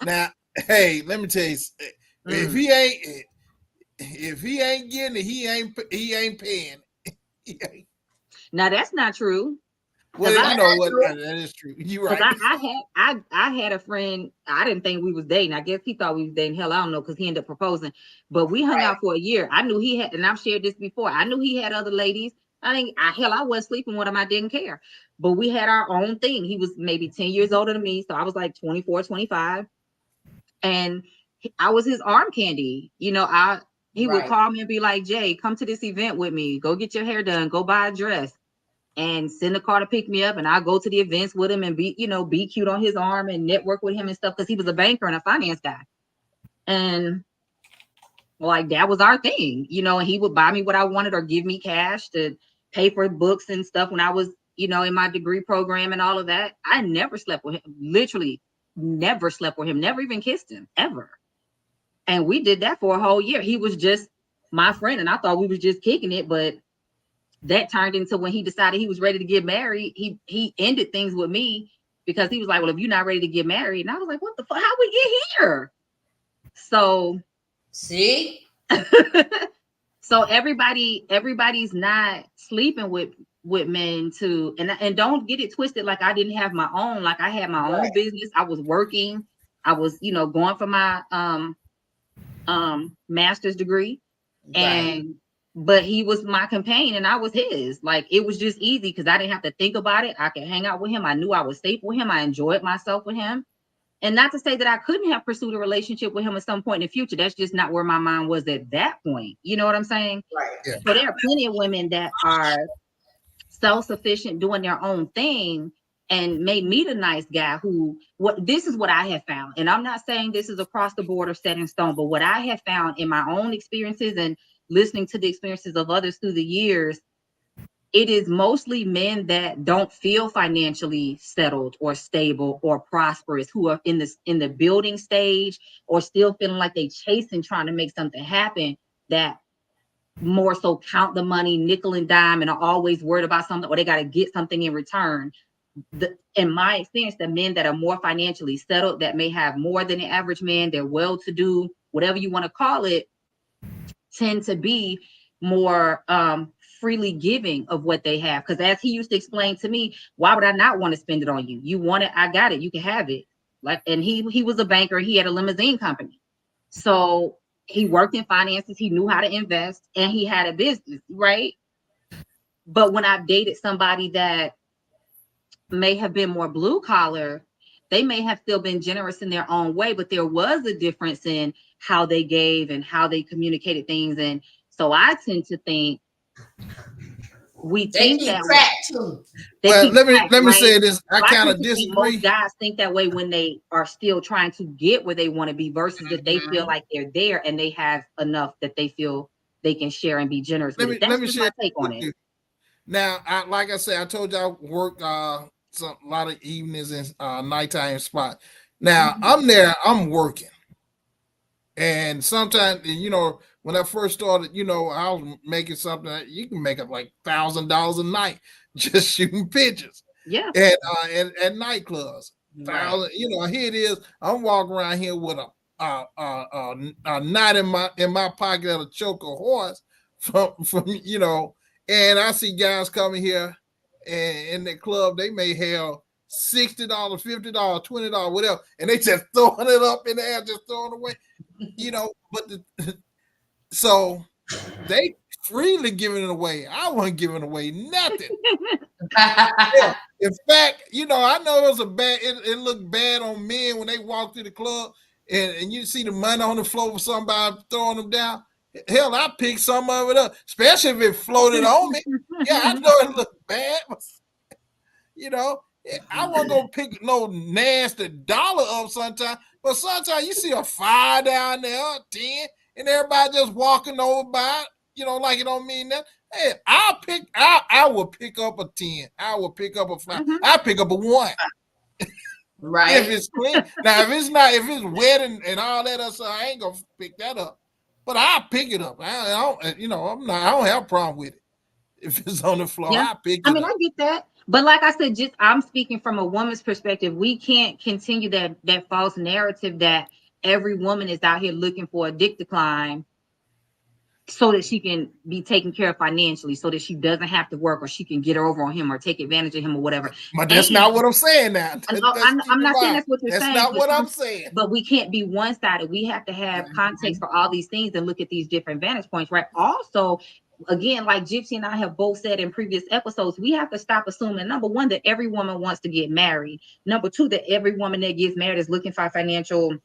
now. Hey, let me tell you, if he ain't getting it, he ain't paying. He ain't. Now that's not true. Well, Because you know what? That is true. You're right. I had a friend. I didn't think we was dating. I guess he thought we was dating. Hell, I don't know, because he ended up proposing. But we hung out for a year. I knew he had, and I've shared this before. I knew he had other ladies. I wasn't sleeping with him. I didn't care. But we had our own thing. He was maybe 10 years older than me, so I was like 24, 25, and I was his arm candy. He would Right. call me and be like, "Jay, come to this event with me. Go get your hair done. Go buy a dress." And send a car to pick me up, and I go to the events with him and be cute on his arm and network with him and stuff, because he was a banker and a finance guy. And like that was our thing, and he would buy me what I wanted or give me cash to pay for books and stuff when I was, in my degree program and all of that. I never slept with him, literally never slept with him, never even kissed him ever. And we did that for a whole year. He was just my friend, and I thought we was just kicking it, but that turned into when he decided he was ready to get married. He ended things with me because he was like, "Well, if you're not ready to get married," and I was like, "What the fuck? How we get here?" So, See? so everybody's not sleeping with men too, and don't get it twisted. Like I didn't have my own. Like I had my own business. I was working. I was, going for my master's degree, and but he was my companion and I was his. Like it was just easy because I didn't have to think about it. I could hang out with him. I knew I was safe with him. I enjoyed myself with him. And not to say that I couldn't have pursued a relationship with him at some point in the future. That's just not where my mind was at that point. You know what I'm saying? Right. Yeah. So there are plenty of women that are self-sufficient, doing their own thing, and may meet a nice guy this is what I have found. And I'm not saying this is across the board or set in stone, but what I have found in my own experiences and listening to the experiences of others through the years, it is mostly men that don't feel financially settled or stable or prosperous, who are in the building stage or still feeling like they chasing, trying to make something happen, that more so count the money nickel and dime and are always worried about something, or they got to get something in return. In my experience, the men that are more financially settled, that may have more than the average man, they're well-to-do, whatever you want to call it, tend to be more freely giving of what they have. Because as he used to explain to me, why would I not want to spend it on you? You want it, I got it. You can have it. Like, and he was a banker. He had a limousine company, so he worked in finances. He knew how to invest, and he had a business, right? But when I've dated somebody that may have been more blue collar, they may have still been generous in their own way, but there was a difference in how they gave and how they communicated things. And so I tend to think we They think keep that track too. they Well, keep track, let me right? say this. I So I kind tend of to think most disagree. guys think that way when they are still trying to get where they want to be, versus that they feel like they're there and they have enough that they feel they can share and be generous with it. That's Let me just share my take on with it. you. Now, like I said, I told you I work a lot of evenings and nighttime spot. Now I'm there, I'm working, and sometimes when I first started, I was making something that you can make up like $1,000 a night just shooting pictures. Yeah. At nightclubs. Right. Here it is. I'm walking around here with a knot in my pocket of a choke a horse from and I see guys coming here and in the club they may have $60, $50, $20, whatever, and they just throwing it up in the air, just throwing it away, but so they freely giving it away. I wasn't giving away nothing. Yeah. In fact, I know it was it looked bad on men when they walk through the club and you see the money on the floor for somebody throwing them down. Hell, I picked some of it up, especially if it floated on me. Yeah, I know it looked bad. I wasn't gonna pick no nasty dollar up sometimes, but sometimes you see a 5 down there, 10, and everybody just walking over by it, like it don't mean that. Hey, I will pick up a 10. I will pick up a 5. I'll pick up a 1. Right. If it's clean. Now, if it's wet and all that other stuff, I ain't gonna pick that up. But I'll pick it up. I don't have a problem with it. If it's on the floor, Yeah. I'll pick it I mean, up. I get that. But like I said, I'm speaking from a woman's perspective. We can't continue that false narrative that every woman is out here looking for a dick decline so that she can be taken care of financially, so that she doesn't have to work, or she can get over on him or take advantage of him or whatever. But that's not what I'm saying now. I'm not saying that's what you're that's saying. not what I'm saying. But we can't be one-sided. We have to have context for all these things and look at these different vantage points, right? Also, again, like Gypsy and I have both said in previous episodes, we have to stop assuming, number one, that every woman wants to get married. Number two, that every woman that gets married is looking for financial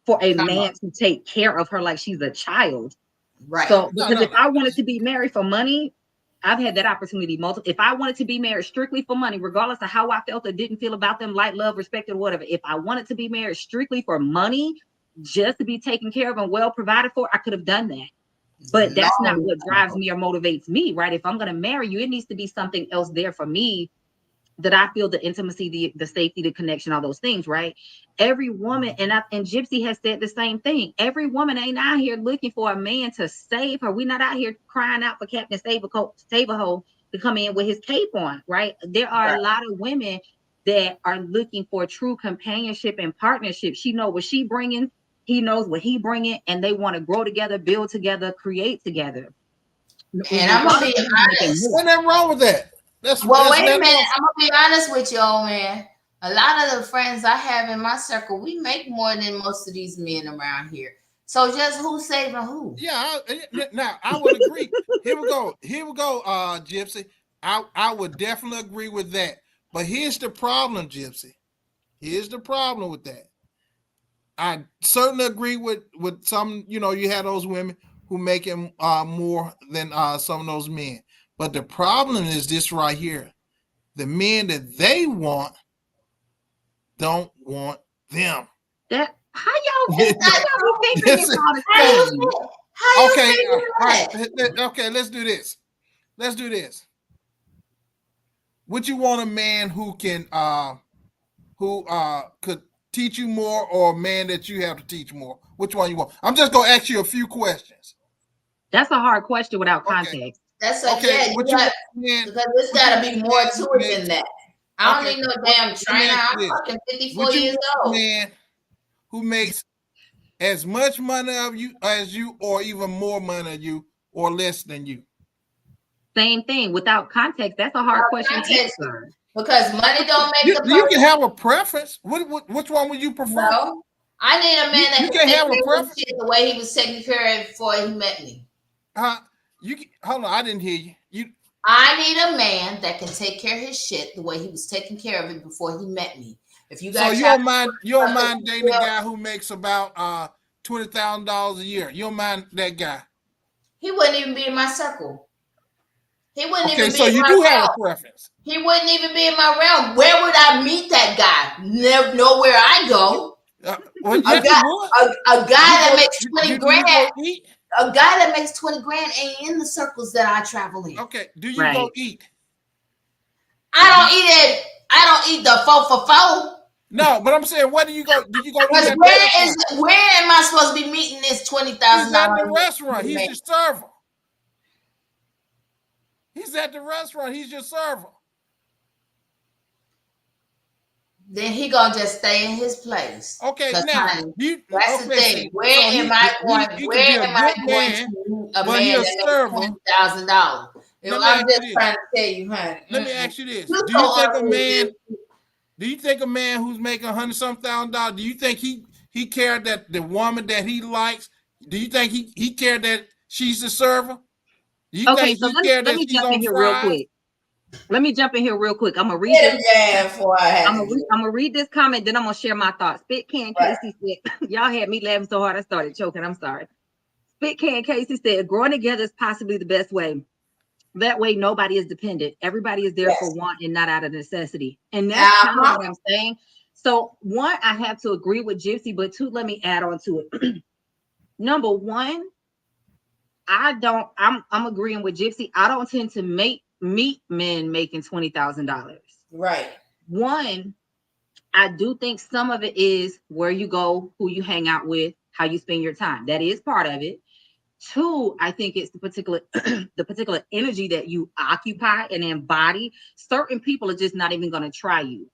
for a man to take care of her like she's a child. Right. So because if I wanted to be married for money, I've had that opportunity multiple. If I wanted to be married strictly for money, regardless of how I felt or didn't feel about them, like, love, respected, or whatever, if I wanted to be married strictly for money, just to be taken care of and well provided for, I could have done that. But that's not what drives me or motivates me, right? If I'm going to marry you, it needs to be something else there for me, that I feel the intimacy, the safety, the connection, all those things, right? Every woman, and Gypsy has said the same thing. Every woman ain't out here looking for a man to save her. We're not out here crying out for Captain Save-A-Ho to come in with his cape on, right? There are a lot of women that are looking for true companionship and partnership. She knows what she bringing, he knows what he bringing, and they want to grow together, build together, create together. And I'm gonna be honest. What's nothing wrong with that? Wait a minute. I'm gonna be honest with you, old man. A lot of the friends I have in my circle, we make more than most of these men around here. So just who's saving who? Yeah, now I would agree. Here we go, Gypsy. I would definitely agree with that. But here's the problem, Gypsy. Here's the problem with that. I certainly agree with some. You had those women who making more than some of those men. But the problem is this right here: the men that they want don't want them. That how y'all be thinking this all the time? Okay, let's do this. Would you want a man who can could teach you more, or a man that you have to teach more? Which one you want? I'm just gonna ask you a few questions. That's a hard question without context. That's because there's got to be more to it than that. I don't need no damn trainer. I'm fucking 54 years old. Man who makes as much money as you, or even more money than you, or less than you. Same thing. Without context, that's a hard question to Context, answer. because money don't make the You person. can have a preference. Which one would you prefer? No, I need a man that You can can't take have a care of preference. his shit the way he was taking care of it before he met me. Hold on, I didn't hear you. I need a man that can take care of his shit the way he was taking care of it before he met me. If you got So you don't mind dating a guy who makes about $20,000 a year? You don't mind that guy? He wouldn't even be in my circle. He wouldn't Okay, even so be in you my do have realm. a preference. He wouldn't even be in my realm. Where would I meet that guy? Never, nowhere I go. Well, yes, you would. A guy that makes 20 grand. Do you go eat? A guy that makes 20 grand ain't in the circles that I travel in. Okay, do you go eat? I don't eat the 4 for 4. No, but I'm saying, where do you go? Do you go eat at where am I supposed to be meeting this $20,000? He's at the restaurant. He's your server. He's at the restaurant. He's your server. Then he gonna just stay in his place. Okay, now that's the thing. Where am I going to meet a man that makes $20,000? I'm just trying to tell you, honey. Let me ask you this: Do you think a man who's making $100,000, do you think he cared that the woman that he likes? Do you think he cared that she's the server? Do you think so he cared that me she's jump in here real quick. Let me jump in here real quick. I'm gonna read I'm gonna read this comment, then I'm gonna share my thoughts. Spit Can Casey said, y'all had me laughing so hard I started choking. I'm sorry. Spit Can Casey said, growing together is possibly the best way. That way, nobody is dependent. Everybody is there for want and not out of necessity. And that's kind of what I'm saying. So, one, I have to agree with Gypsy, but two, let me add on to it. Number one, I'm agreeing with Gypsy. I don't tend to meet men making $20,000. Right. One, I do think some of it is where you go, who you hang out with, how you spend your time. That is part of it. Two, I think it's the particular energy that you occupy and embody. Certain people are just not even going to try you,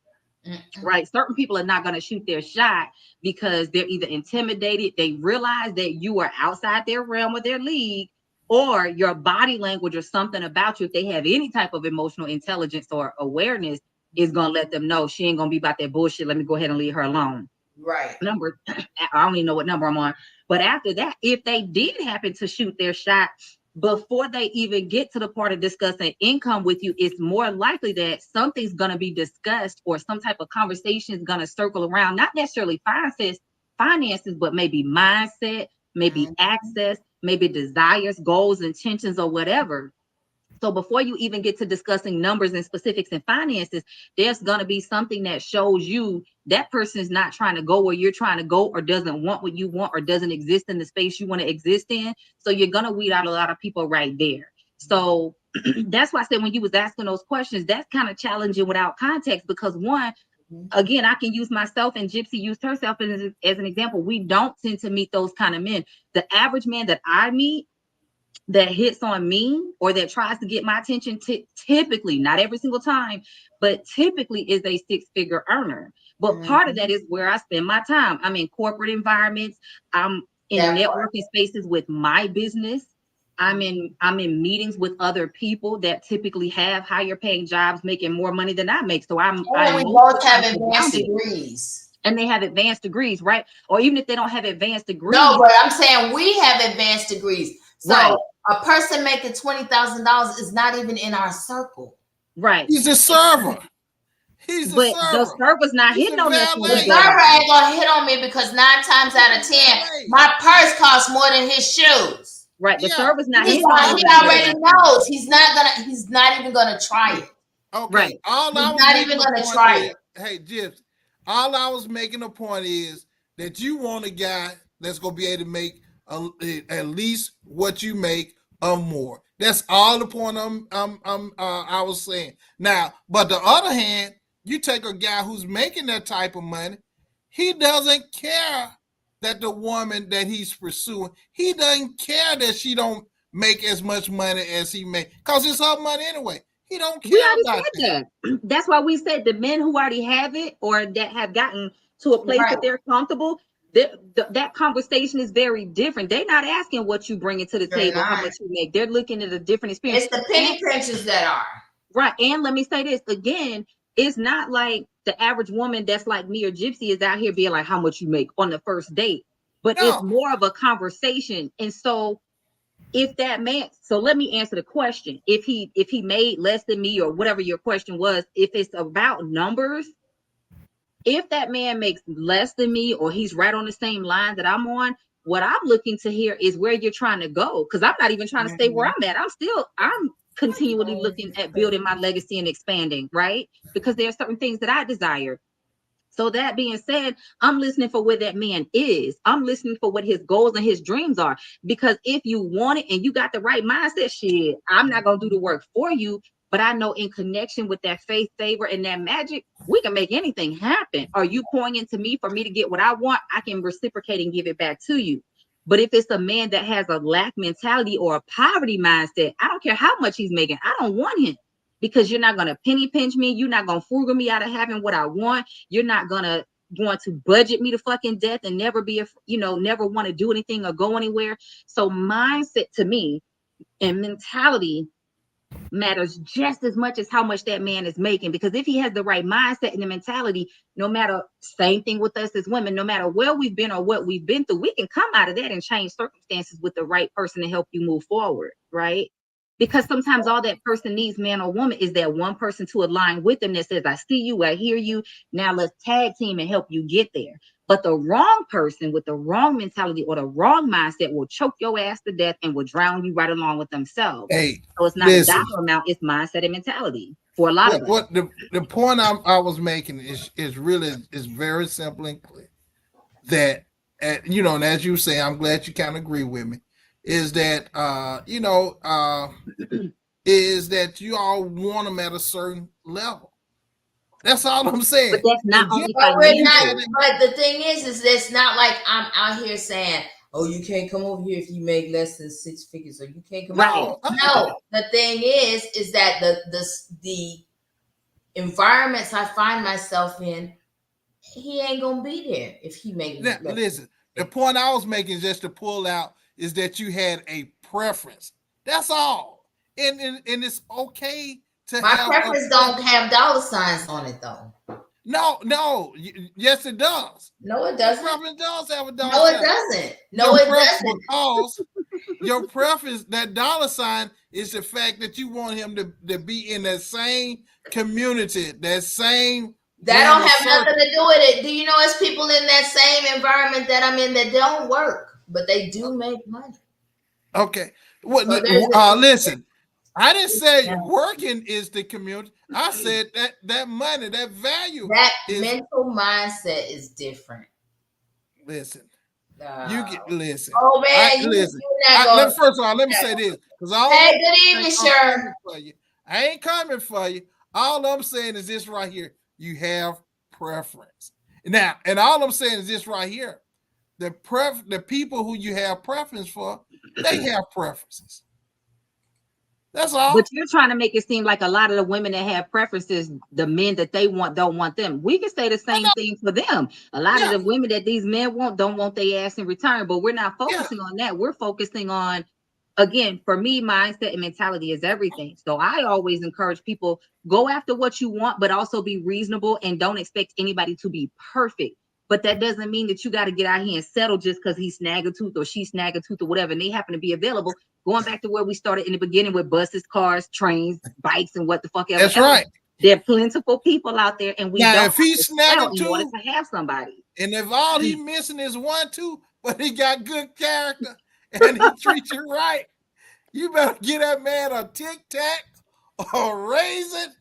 right? Certain people are not going to shoot their shot because they're either intimidated, they realize that you are outside their realm or their league, or your body language or something about you, if they have any type of emotional intelligence or awareness, is going to let them know she ain't going to be about that bullshit. Let me go ahead and leave her alone. Right. Number, I don't even know what number I'm on. But after that, if they did happen to shoot their shot before they even get to the part of discussing income with you, it's more likely that something's going to be discussed or some type of conversation is going to circle around, not necessarily finances, but maybe mindset, maybe access, maybe desires, goals, intentions, or whatever. So before you even get to discussing numbers and specifics and finances, there's going to be something that shows you that person is not trying to go where you're trying to go, or doesn't want what you want, or doesn't exist in the space you want to exist in. So you're going to weed out a lot of people right there. So that's why I said when you was asking those questions, that's kind of challenging without context, because one, again, I can use myself, and Gypsy used herself as an example. We don't tend to meet those kind of men. The average man that I meet that hits on me or that tries to get my attention, typically, not every single time, but typically is a six-figure earner. But part of that is where I spend my time. I'm in corporate environments. I'm in networking spaces with my business. I'm in meetings with other people that typically have higher paying jobs, making more money than I make. So we both have advanced degrees. And they have advanced degrees, right? Or even if they don't have advanced degrees. No, but I'm saying we have advanced degrees. So a person making $20,000 is not even in our circle. Right. He's a server. The server's not hitting on that. The server ain't gonna hit on me because 9 times out of 10, my purse costs more than his shoes. Right. The server's not hitting on. He already knows. He's not even gonna try it. Okay. Right. He's not even gonna try it. Hey, Gypsy, all I was making a point is that you want a guy that's gonna be able to make at least what you make or more. That's all the point I was saying. Now, but the other hand, you take a guy who's making that type of money, he doesn't care that the woman that he's pursuing, he doesn't care that she don't make as much money as he make, because it's her money anyway. He don't care about that. That's why we said the men who already have it or that have gotten to a place that they're comfortable, that conversation is very different. They're not asking what you bring to the They're table, how not. much you make. They're looking at a different experience. It's the penny pinchers that are. Right. And let me say this again, it's not like the average woman that's like me or Gypsy is out here being like, how much you make on the first date, but it's No. more of a conversation. And so if that man, so let me answer the question. If he made less than me or whatever your question was, if it's about numbers, if that man makes less than me or he's right on the same line that I'm on, what I'm looking to hear is where you're trying to go. Because I'm not even trying to stay where I'm at. I'm continually looking at building my legacy and expanding, right? Because there are certain things that I desire. So that being said, I'm listening for where that man is. I'm listening for what his goals and his dreams are. Because if you want it and you got the right mindset, shit, I'm not going to do the work for you. But I know in connection with that faith, favor, and that magic, we can make anything happen. Are you pouring into me for me to get what I want? I can reciprocate and give it back to you. But if it's a man that has a lack mentality or a poverty mindset, I don't care how much he's making. I don't want him, because you're not going to penny pinch me. You're not going to frugal me out of having what I want. You're not going to budget me to fucking death and never be never want to do anything or go anywhere. So mindset to me and mentality matters just as much as how much that man is making. Because if he has the right mindset and the mentality, no matter, same thing with us as women, no matter where we've been or what we've been through, we can come out of that and change circumstances with the right person to help you move forward, right? Because sometimes all that person needs, man or woman, is that one person to align with them that says, I see you, I hear you, now let's tag team and help you get there. But the wrong person with the wrong mentality or the wrong mindset will choke your ass to death and will drown you right along with themselves. Hey, so it's not listen, a dollar amount, it's mindset and mentality for a lot of us. What the point I was making is really very simple and clear. That and as you say, I'm glad you kind of agree with me. Is that is that you all want them at a certain level. That's all I'm saying. But that's not only But we're not. financial. But the thing is it's not like I'm out here saying, "Oh, you can't come over here if you make less than six figures," or you can't come. Right. No. The thing is that the environments I find myself in, he ain't gonna be there if he makes. Now, listen, the point I was making just to pull out is that you had a preference. That's all, and it's okay to My have preference don't have dollar signs on it though. No, yes it does. No, it doesn't. Your preference does have a dollar No, sign. it doesn't. No, it doesn't. Because your preference, that dollar sign, is the fact that you want him to be in that same community, that same. That don't have nothing to do with it. Do you know it's people in that same environment that I'm in that don't work, but they do make money? Okay. Listen, I didn't say working is the community. I said that money, that value. That mental mindset is different. Listen. Listen. Oh man, listen. First of all, let me say this. Hey, good evening, sir. I ain't coming for you. All I'm saying is this right here. You have preference. Now, and all I'm saying is this right here. The people who you have preference for, they have preferences. That's all. But you're trying to make it seem like a lot of the women that have preferences, the men that they want don't want them. We can say the same thing for them. A lot of the women that these men want don't want their ass in return. But we're not focusing on that. We're focusing on, again, for me, mindset and mentality is everything. So I always encourage people, go after what you want, but also be reasonable and don't expect anybody to be perfect. But that doesn't mean that you got to get out here and settle just because he snag a tooth or she snag a tooth or whatever, and they happen to be available. Going back to where we started in the beginning with buses, cars, trains, bikes, and what the fuck else. That's right. There are plentiful people out there, and we now, don't if he snag a tooth, in order to have somebody. And if all he missing is 1 tooth, but he got good character and he treats you right, you better get that man a Tic Tac or raisin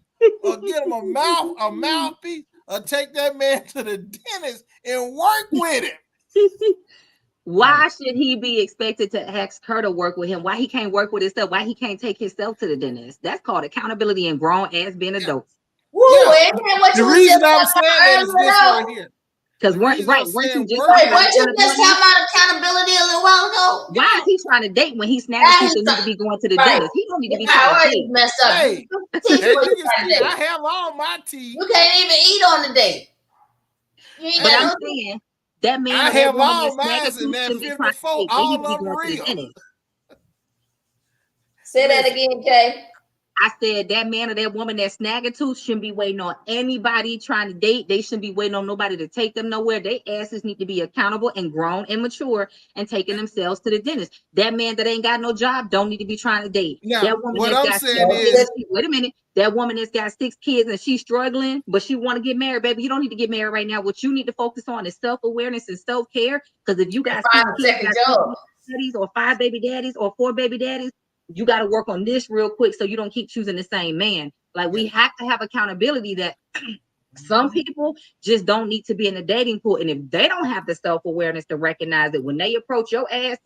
or get him a mouthpiece or take that man to the dentist and work with him. Why should he be expected to ask her to work with him? Why he can't work with himself? Why he can't take himself to the dentist? That's called accountability and grown ass being adults. Woo, the reason I'm saying that is this right here. Because weren't you just talking about accountability a little while ago? Why is he trying to date when he's snagging people need to be going to the dentist? He don't need to be trying to date. Messed up. Hey, I have all my teeth. You can't even eat on the date. But I'm saying That man I or that have woman all that's mine snagging in tooth that shouldn't be trying to 54. date. They need All to be of them going to the real. dentist. Say that Listen, again, Jay. I said that man or that woman that's snagging tooth shouldn't be waiting on anybody trying to date. They shouldn't be waiting on nobody to take them nowhere. Their asses need to be accountable and grown and mature and taking themselves to the dentist. That man that ain't got no job don't need to be trying to date. now, That woman what that's I'm got saying 6 kids is, wait a minute. That woman that's got 6 kids and she's struggling, but she want to get married, baby. You don't need to get married right now. What you need to focus on is self-awareness and self-care. Because if you got Find six a kids, second got job. 6 daddies or 5 baby daddies or 4 baby daddies, you got to work on this real quick so you don't keep choosing the same man. Like we have to have accountability that some people just don't need to be in the dating pool. And if they don't have the self-awareness to recognize that when they approach your ass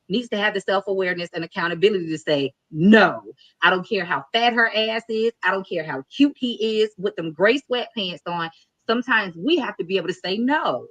needs to have the self-awareness and accountability to say, no, I don't care how fat her ass is. I don't care how cute he is with them gray sweatpants on. Sometimes we have to be able to say no.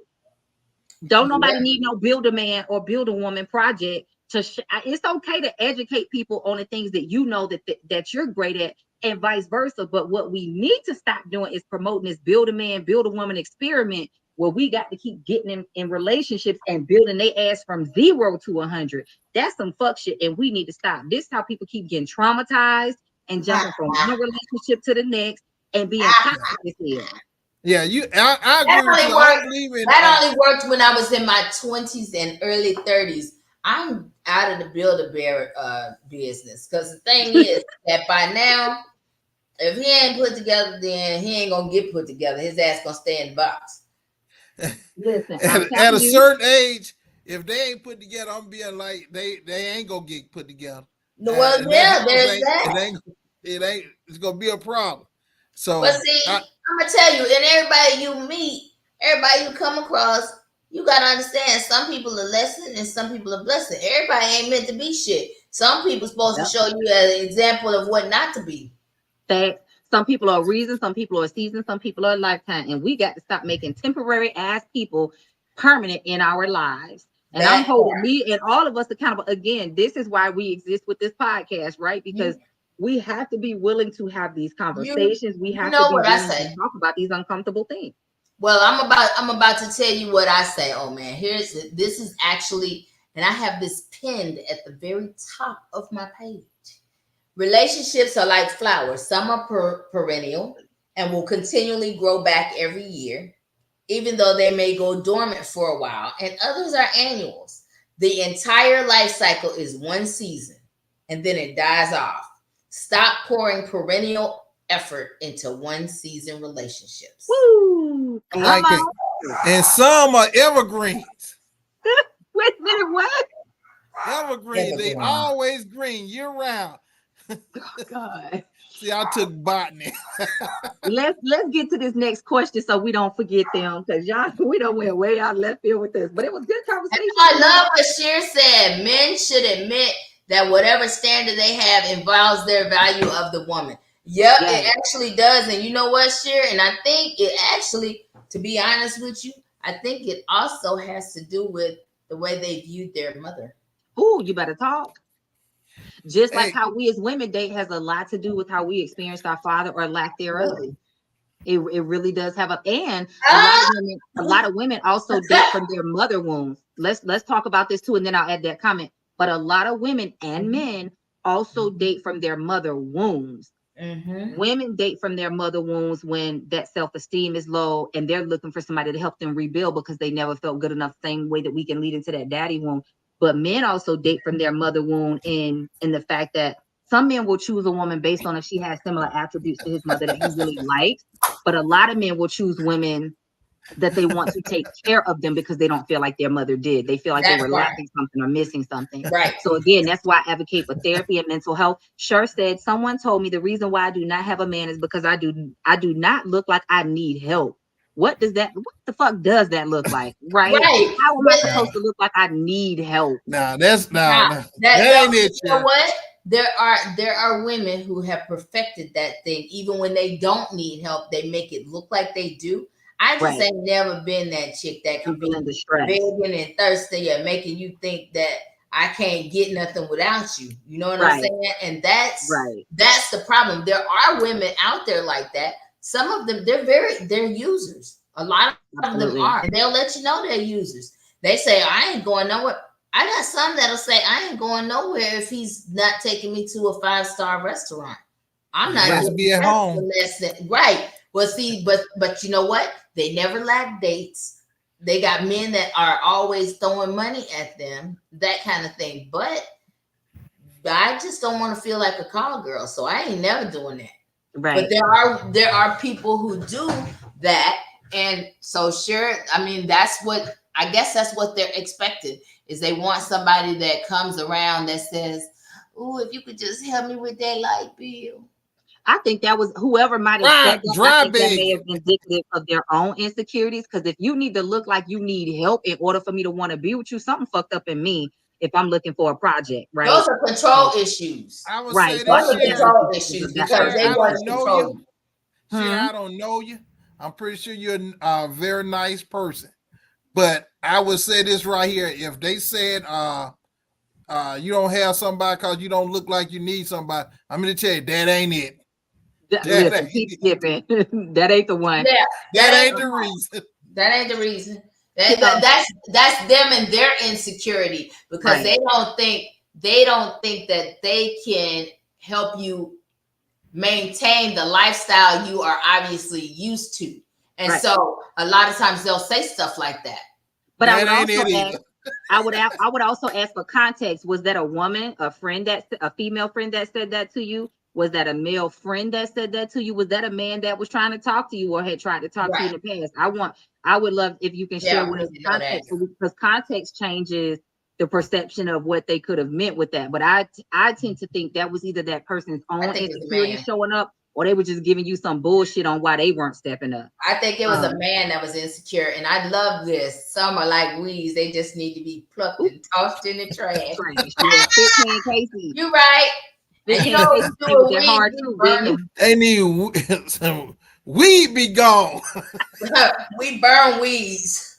Don't nobody need no build a man or build a woman project it's okay to educate people on the things that you know that you're great at and vice versa. But what we need to stop doing is promoting this build a man, build a woman experiment where we got to keep getting in relationships and building their ass from 0 to 100. That's some fuck shit, and we need to stop. This is how people keep getting traumatized and jumping from one relationship to the next and being toxic as hell. yeah, I agree with you. I don't believe in that only worked when I was in my 20s and early 30s. I'm out of the Build-A-Bear business because the thing is that by now, if he ain't put together, then he ain't gonna get put together. His ass gonna stay in the box. Listen, at a certain age, if they ain't put together, I'm being like they ain't gonna get put together. Well, yeah, there's that. It's gonna be a problem. So, but see, I'm gonna tell you, and everybody you meet, everybody you come across, you gotta understand. Some people are lesson, and some people are blessing. Everybody ain't meant to be shit. Some people supposed to show you an example of what not to be. Facts. Some people are a reason, some people are a season, some people are a lifetime, and we got to stop making temporary ass people permanent in our lives. And I'm holding me and all of us accountable. Again, this is why we exist with this podcast, right? Because we have to be willing to have these conversations. We have to be willing to talk about these uncomfortable things. Well, I'm about to tell you what I say. Oh man, this is actually, and I have this pinned at the very top of my page. Relationships are like flowers. Some are perennial and will continually grow back every year, even though they may go dormant for a while, and others are annuals. The entire life cycle is one season, and then it dies off. Stop pouring perennial effort into one season relationships. Woo! I like it. And some are evergreens. Wait a minute, what? Evergreen. They always green year round. Oh, God. See, I took botany. let's get to this next question so we don't forget them, because y'all we don't went way out left field with this, but it was good conversation. I love what Sheer said. Men should admit that whatever standard they have involves their value of the woman. Yep, it actually does. And you know what, Sheer? And I think it actually, to be honest with you, I think it also has to do with the way they viewed their mother. Ooh, you better talk. Just like how we as women date has a lot to do with how we experienced our father or lack thereof. It really does have a lot of women also date from their mother wounds. Let's talk about this too, and then I'll add that comment. But a lot of women and men also date from their mother wounds. Women date from their mother wounds when that self-esteem is low and they're looking for somebody to help them rebuild because they never felt good enough, same way that we can lead into that daddy wound. But men also date from their mother wound in the fact that some men will choose a woman based on if she has similar attributes to his mother that he really likes. But a lot of men will choose women that they want to take care of them because they don't feel like their mother did. They feel like they were lacking something or missing something. Right. So again, that's why I advocate for therapy and mental health. Sure said, someone told me the reason why I do not have a man is because I do not look like I need help. What the fuck does that look like? Right? How am I supposed to look like I need help? That ain't it. You know what? There are women who have perfected that thing. Even when they don't need help, they make it look like they do. I just ain't never been that chick that can be begging and thirsty and making you think that I can't get nothing without you. You know what I'm saying? And that's the problem. There are women out there like that. Some of them, they're users. A lot of them Absolutely. are. And they'll let you know they're users. They say, I ain't going nowhere. I got some that'll say, I ain't going nowhere if he's not taking me to a 5-star restaurant. I'm not Just doing be at that home. for less than right. Well, see, but you know what? They never lack dates. They got men that are always throwing money at them, that kind of thing. But I just don't want to feel like a call girl, so I ain't never doing that. Right. But there are people who do that, and so sure. I mean, that's what I guess that's what they're expected is they want somebody that comes around that says, "Oh, if you could just help me with that light bill." I think that was whoever might have said that. Dry I think that may big. have been indicative of their own insecurities. Because if you need to look like you need help in order for me to want to be with you, something fucked up in me. If I'm looking for a project, right? Those are control issues. I would Right. say So I Those this, are think that Sherry. control was issues of that because Sherry, they I person. want don't to know control you. you. Sherry, Hmm? I don't know you. I'm pretty sure you're a very nice person. But I would say this right here. If they said you don't have somebody because you don't look like you need somebody, I'm gonna tell you that ain't it. That Listen, ain't keep it. skipping. That ain't the one. Yeah, That ain't ain't the reason. that ain't the reason. Um, That's them and their insecurity because Right. they don't think that they can help you maintain the lifestyle you are obviously used to. And Right. so a lot of times they'll say stuff like that. But I That would ain't also it ask. either. I would also ask for context. Was that a woman, a friend a female friend that said that to you? Was that a male friend that said that to you? Was that a man that was trying to talk to you or had tried to talk to you Right. in the past? I would love if you can share Yeah, with we us need to know that. context because context changes the perception of what they could have meant with that. But I tend to think that was either that person's I own think it was a insecurity man. showing up or they were just giving you some bullshit on why they weren't stepping up. I think it was a man that was insecure. And I love this. Some are like weeds. They just need to be plucked Ooh, and tossed in the trash. trash. Yeah, Fit Pan Casey. You're right. Fit And you Pan know what Casey we played do with with that weeds? hard We truth, burn didn't them. They need some weed be gone. We burn weeds.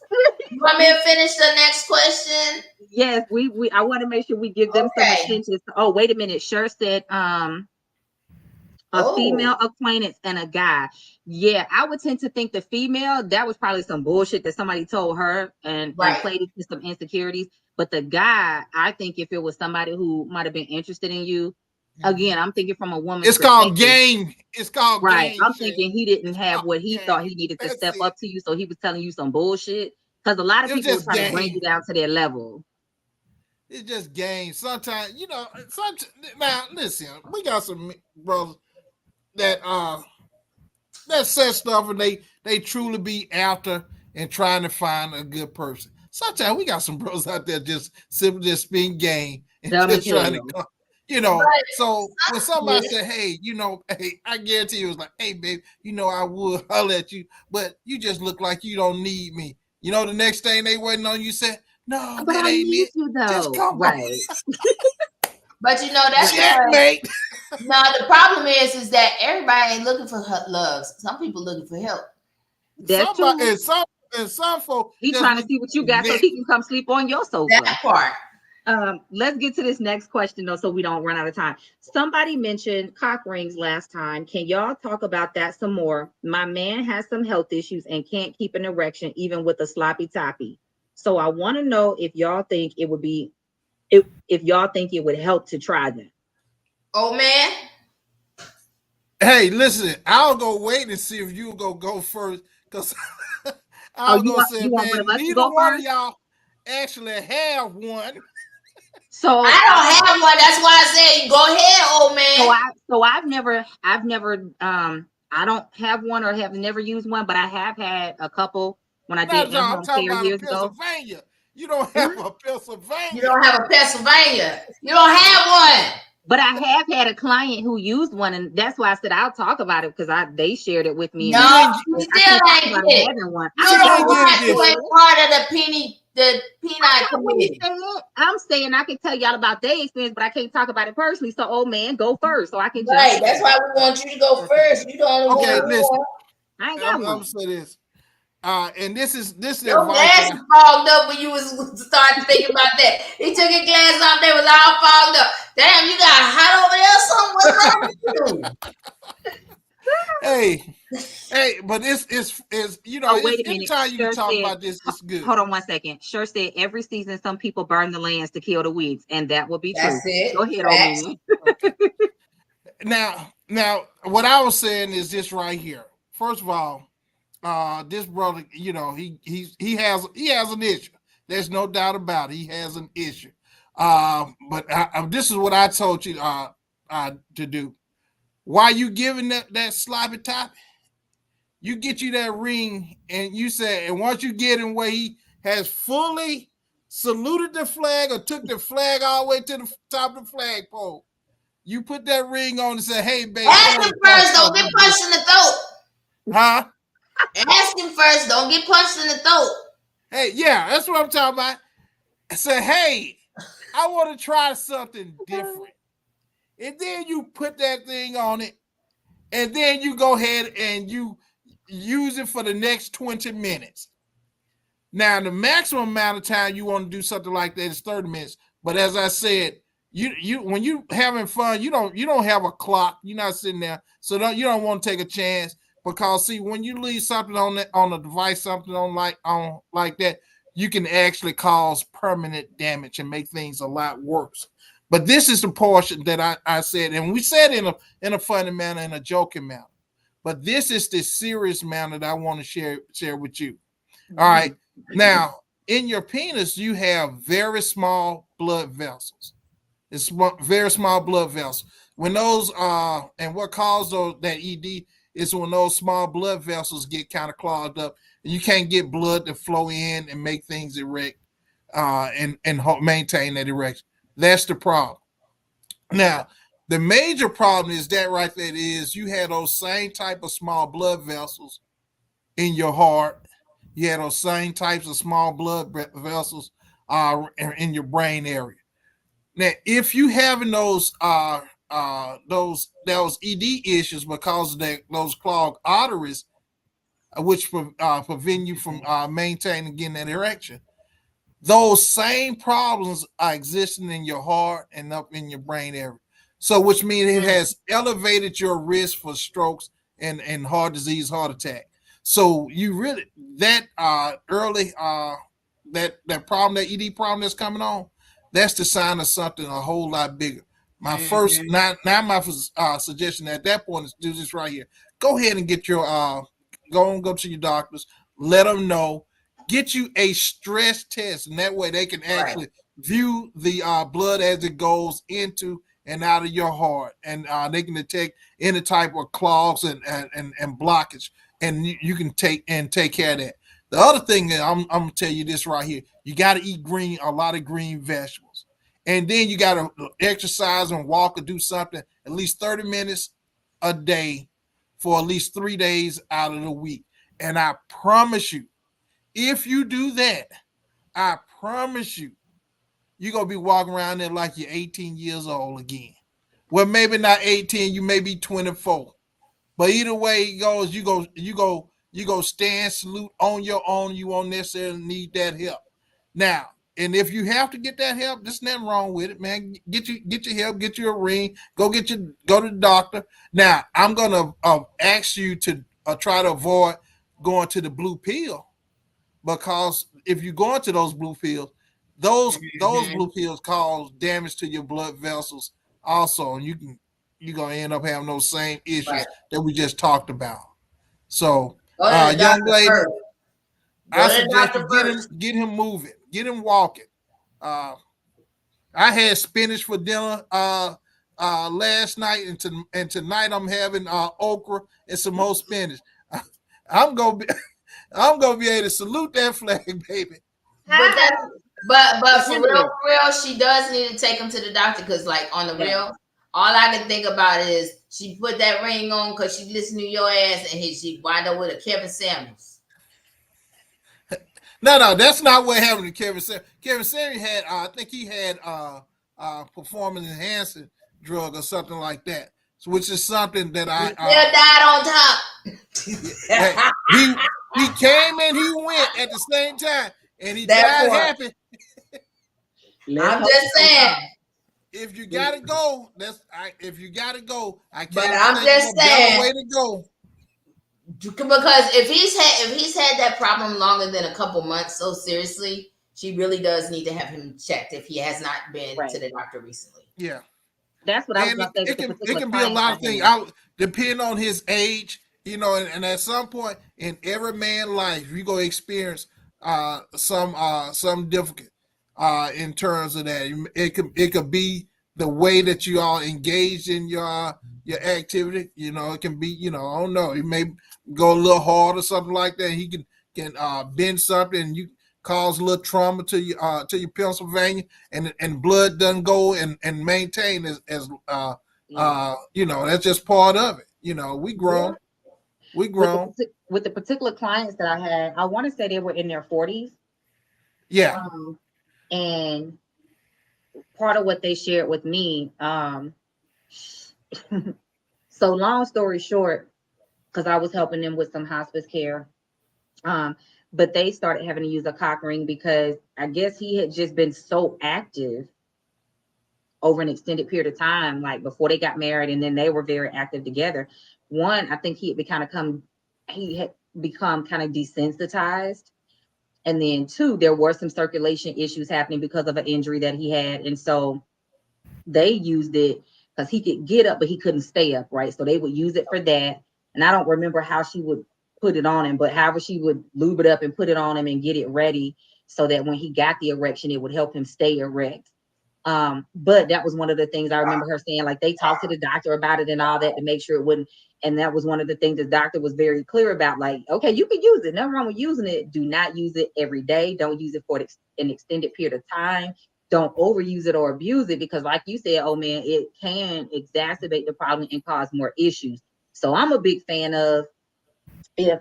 You want me to finish the next question? Yes, we I want to make sure we give them some Okay. attention. Oh, wait a minute. Sure said a Oh, female acquaintance and a guy. Yeah, I would tend to think the female, that was probably some bullshit that somebody told her and right. played into some insecurities. But the guy, I think if it was somebody who might have been interested in you, again, I'm thinking from a woman's It's called perspective. game. It's called Right. game. I'm Sherry. thinking he didn't have Oh, what he game. thought he needed to That's step it. up to you. So he was telling you some bullshit. Because a lot of It's people will just try to bring you game. down to their level. It's just game. Sometimes, now listen, we got some brothers that said stuff and they truly be after and trying to find a good person. Sometimes we got some brothers out there just simply just being game and Dumb just as trying to hell. come. But So when somebody yeah, said, hey, hey, I guarantee you it was like, hey, babe, I would holler at you, but you just look like you don't need me. The next thing they waiting on you said, no, But that I ain't need it. you Just though. come on. Right. but that's because Checkmate. now the problem is that everybody ain't looking for love. Some people looking for help. That's true. And some folks He just trying to look see what you got so neck. he can come sleep on your sofa. That part. Let's get to this next question though, so we don't run out of time. Somebody mentioned cock rings last time. Can y'all talk about that some more? My man has some health issues and can't keep an erection even with a sloppy toppy. So I want to know if y'all think it would be if y'all think it would help to try that. Oh man. Hey, listen, I'll go wait and see if you go first. Because Oh, I'll go say, you want one man, of us to neither go one of first? y'all actually have one. So I don't have one. That's why I said go ahead, old man. I've never I don't have one or have never used one, but I have had a couple when I did Not y'all, I'm in-home talking care about a years ago. Pennsylvania. You don't What? have a You Pennsylvania. don't have a Pennsylvania. You don't have one. But I have had a client who used one, and that's why I said I'll talk about it because they shared it with me. And You No, didn't you I still can't talk ain't about get it. having one. You you don't didn't get want. it You this. ain't part of the I'm penile not committee. saying I'm saying I can tell y'all about their experience, but I can't talk about it personally. So, old man, go first so I can jump Right. That's in. why we want you to go first. You the only Okay, one. listen, I ain't I'm got gonna one. say this. And this is the Your advice that glasses fogged up when you was starting thinking about that. He took your glasses off, they was all fogged up. Damn, you got hot over there or something? What's wrong with you? hey, Hey, but it's you know, Oh, wait a minute. anytime you can Sure talk said, about this, it's good. hold on one second. Sure said every season some people burn the lands to kill the weeds, and that will be That's true. it. Go ahead, old Facts. man. Okay. Now, what I was saying is this right here. First of all, this brother, you know, he has an issue. There's no doubt about it. He has an issue. But this is what I told you to do. While you giving that sloppy top, you get you that ring, and you say, and once you get him where he has fully saluted the flag or took the flag all the way to the top of the flagpole, you put that ring on and say, "Hey, babe, I Ask want him to try first. Don't something get with punched in the throat. you." Huh? Ask him first. Don't get punched in the throat. Hey, yeah, that's what I'm talking about. I say, "Hey, I want to try something different," and then you put that thing on it, and then you go ahead and you use it for the next 20 minutes. Now, the maximum amount of time you want to do something like that is 30 minutes. But as I said, you when you having fun, you don't have a clock. You're not sitting there, so you don't want to take a chance, because see, when you leave something on a device, something on like that, you can actually cause permanent damage and make things a lot worse. But this is the portion that I said, and we said in a funny manner, in a joking manner. But this is the serious manner that I want to share with you. All right. Now, in your penis, you have very small blood vessels. It's very small blood vessels. When those and what causes that ED is when those small blood vessels get kind of clogged up, and you can't get blood to flow in and make things erect, and maintain that erection. That's the problem. Now, the major problem is that right there is you have those same type of small blood vessels in your heart. You have those same types of small blood vessels in your brain area. Now, if you having those ED issues because of those clogged arteries, which prevent you from maintaining getting that erection, those same problems are existing in your heart and up in your brain area. So, which means it has elevated your risk for strokes and heart disease, heart attack. So, you really that early that problem, that ED problem that's coming on, that's the sign of something a whole lot bigger. My first now my suggestion at that point is do this right here. Go ahead and get your go to your doctors, let them know, get you a stress test, and that way they can actually view the blood as it goes into and out of your heart, and they can detect any type of clogs and blockage, and you can take care of that. The other thing that I'm gonna tell you this right here: you got to eat a lot of green vegetables, and then you got to exercise and walk or do something at least 30 minutes a day for at least 3 days out of the week. And I promise you, if you do that, I promise you, you're going to be walking around there like you're 18 years old again. Well, maybe not 18, you may be 24. But either way it goes, you go stand, salute on your own. You won't necessarily need that help. Now, and if you have to get that help, there's nothing wrong with it, man. Get your help, get you a ring, go to the doctor. Now, I'm gonna ask you to try to avoid going to the blue pill, because if you go into those blue pills, those blue pills cause damage to your blood vessels also, and you're gonna end up having those same issues that we just talked about. So, young lady, I suggest you get him moving, get him walking. I had spinach for dinner last night, and tonight I'm having okra and some more spinach. I'm gonna be able to salute that flag, baby. But for real, she does need to take him to the doctor, because like on the real, all I can think about is she put that ring on because she listened to your ass, and she wind up with a Kevin Samuels. No, that's not what happened to Kevin Samuels. Kevin Samuels had, I think he had performance enhancing drug or something like that, which is something that I died on top. He came and he went at the same time, and he died happy. I'm just saying. If you gotta go, I can't. But I'm just saying. Way to go. because if he's had that problem longer than a couple months, so seriously, she really does need to have him checked if he has not been to Right. the doctor recently. Yeah. That's what I was And gonna say with the it particular can be a client lot I of things. had. Depending on his age, and at some point in every man's life, you go experience some difficult in terms of that. It could be the way that you are engaged in your activity. It can be, I don't know, it may go a little hard or something like that. He can bend something, and you cause a little trauma to your Pennsylvania, and blood doesn't go and maintain as Yeah. that's just part of it. We Yeah. grown. We With the grown. with the particular clients that I had, I want to say they were in their 40s. Yeah. And part of what they shared with me, so long story short, because I was helping them with some hospice care, but they started having to use a cock ring because I guess he had just been so active over an extended period of time, like before they got married, and then they were very active together. One, I think he had become kind of desensitized. And then two, there were some circulation issues happening because of an injury that he had. And so they used it because he could get up, but he couldn't stay up, right? So they would use it for that. And I don't remember how she would put it on him, but however she would lube it up and put it on him and get it ready so that when he got the erection, it would help him stay erect. But that was one of the things I remember her saying, like they talked to the doctor about it and all that to make sure it wouldn't. And that was one of the things the doctor was very clear about, like, okay, you can use it. Nothing wrong with using it. Do not use it every day. Don't use it for an extended period of time. Don't overuse it or abuse it because, like you said, oh man, it can exacerbate the problem and cause more issues. So I'm a big fan of if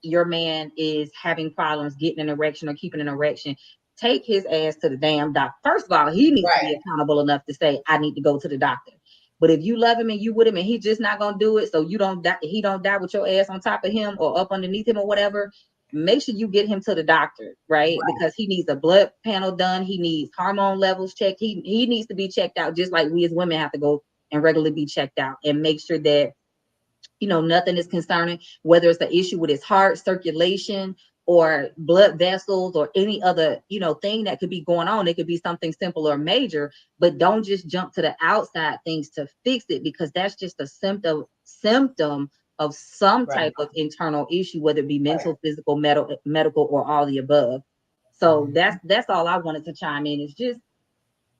your man is having problems getting an erection or keeping an erection, take his ass to the damn doctor. First of all, he needs to be Right. accountable enough to say, I need to go to the doctor. But if you love him and you with him and he's just not gonna do it, so you don't die, he don't die with your ass on top of him or up underneath him or whatever, make sure you get him to the doctor, right? Because he needs a blood panel done, he needs hormone levels checked, he needs to be checked out just like we as women have to go and regularly be checked out and make sure that nothing is concerning, whether it's an issue with his heart, circulation, or blood vessels, or any other, thing that could be going on. It could be something simple or major, but don't just jump to the outside things to fix it because that's just a symptom of some Right. type of internal issue, whether it be mental, physical, medical, or all the above. So that's all I wanted to chime in. Is just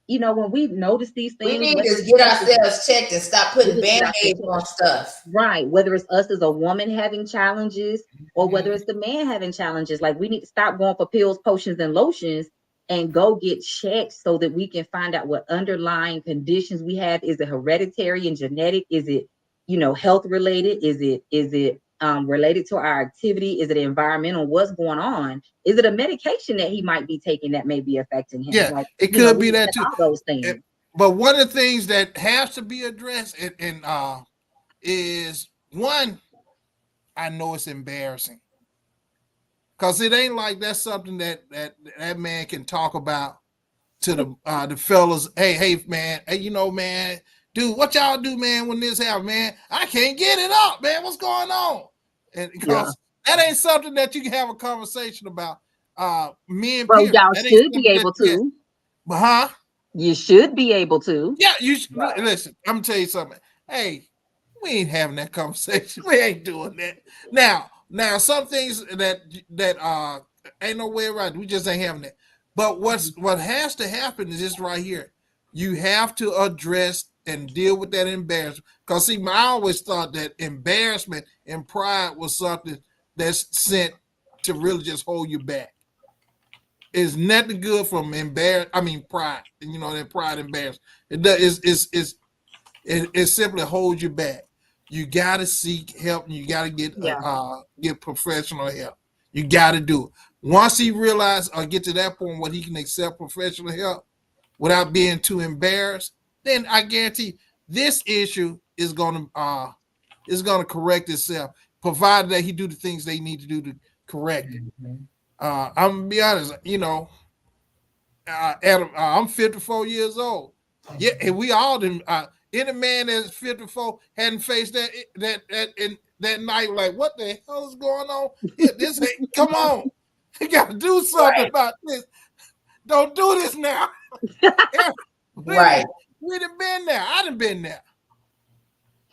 when we notice these We things, need whether to it's get us as ourselves checked and stop we putting need to get band-aids ourselves on stuff. right, whether it's us as a woman having challenges or whether Mhm. it's the man having challenges. Like we need to stop going for pills, potions, and lotions and go get checked so that we can find out what underlying conditions we have. Is it hereditary and genetic? Is it, health related? Is it related to our activity? Is it environmental? What's going on? Is it a medication that he might be taking that may be affecting him? Yeah, Like, it could we be need to that check too. all those It- things. but one of the things that has to be addressed is one. I know it's embarrassing because it ain't like that's something that man can talk about to the fellas. Hey man, hey man, dude, what y'all do, man, when this happens, man? I can't get it up, man. What's going on? And Yeah. because that ain't something that you can have a conversation about. Men, Bro, period. y'all That ain't should be something that able you can. to. But huh? You should be able to. Yeah, you should listen. I'm gonna tell you something. Hey, we ain't having that conversation. We ain't doing that. Now, some things that ain't no way around. We just ain't having that. But what has to happen is this right here. You have to address and deal with that embarrassment. Because see, I always thought that embarrassment and pride was something that's sent to really just hold you back. It's nothing good from pride. That pride embarrassment. It does it simply holds you back. You gotta seek help and you gotta get professional help. You gotta do it. Once he realizes or get to that point where he can accept professional help without being too embarrassed, then I guarantee this issue is gonna correct itself, provided that he do the things they need to do to correct it. I'm gonna be honest, I'm 54 years old. Yeah, and we all didn't. Any man that's 54 hadn't faced that night, like, what the hell is going on? Yeah, this ain't, come on. You got to do something about this. Don't do this now. Yeah, Right. we done been there. I done been there.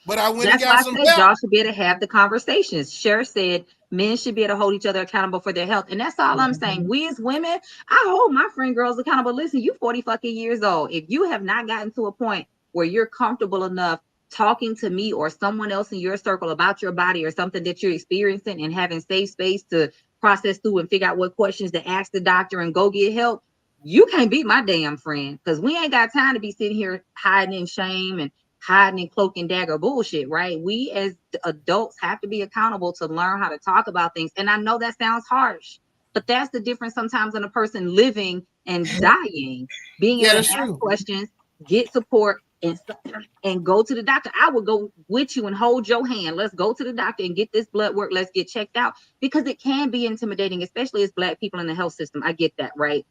But I went and That's why got I some said help. y'all should be able to have the conversations. Cher said men should be able to hold each other accountable for their health. And that's all I'm saying. We as women, I hold my friend girls accountable. Listen, you 40 fucking years old. If you have not gotten to a point where you're comfortable enough talking to me or someone else in your circle about your body or something that you're experiencing and having safe space to process through and figure out what questions to ask the doctor and go get help, you can't be my damn friend, because we ain't got time to be sitting here hiding in shame and hiding in cloak and dagger bullshit, right? We as adults have to be accountable to learn how to talk about things. And I know that sounds harsh, but that's the difference sometimes in a person living and dying. Being able to ask questions, get support, and go to the doctor. I would go with you and hold your hand. Let's go to the doctor and get this blood work. Let's get checked out, because it can be intimidating, especially as Black people in the health system. I get that, right?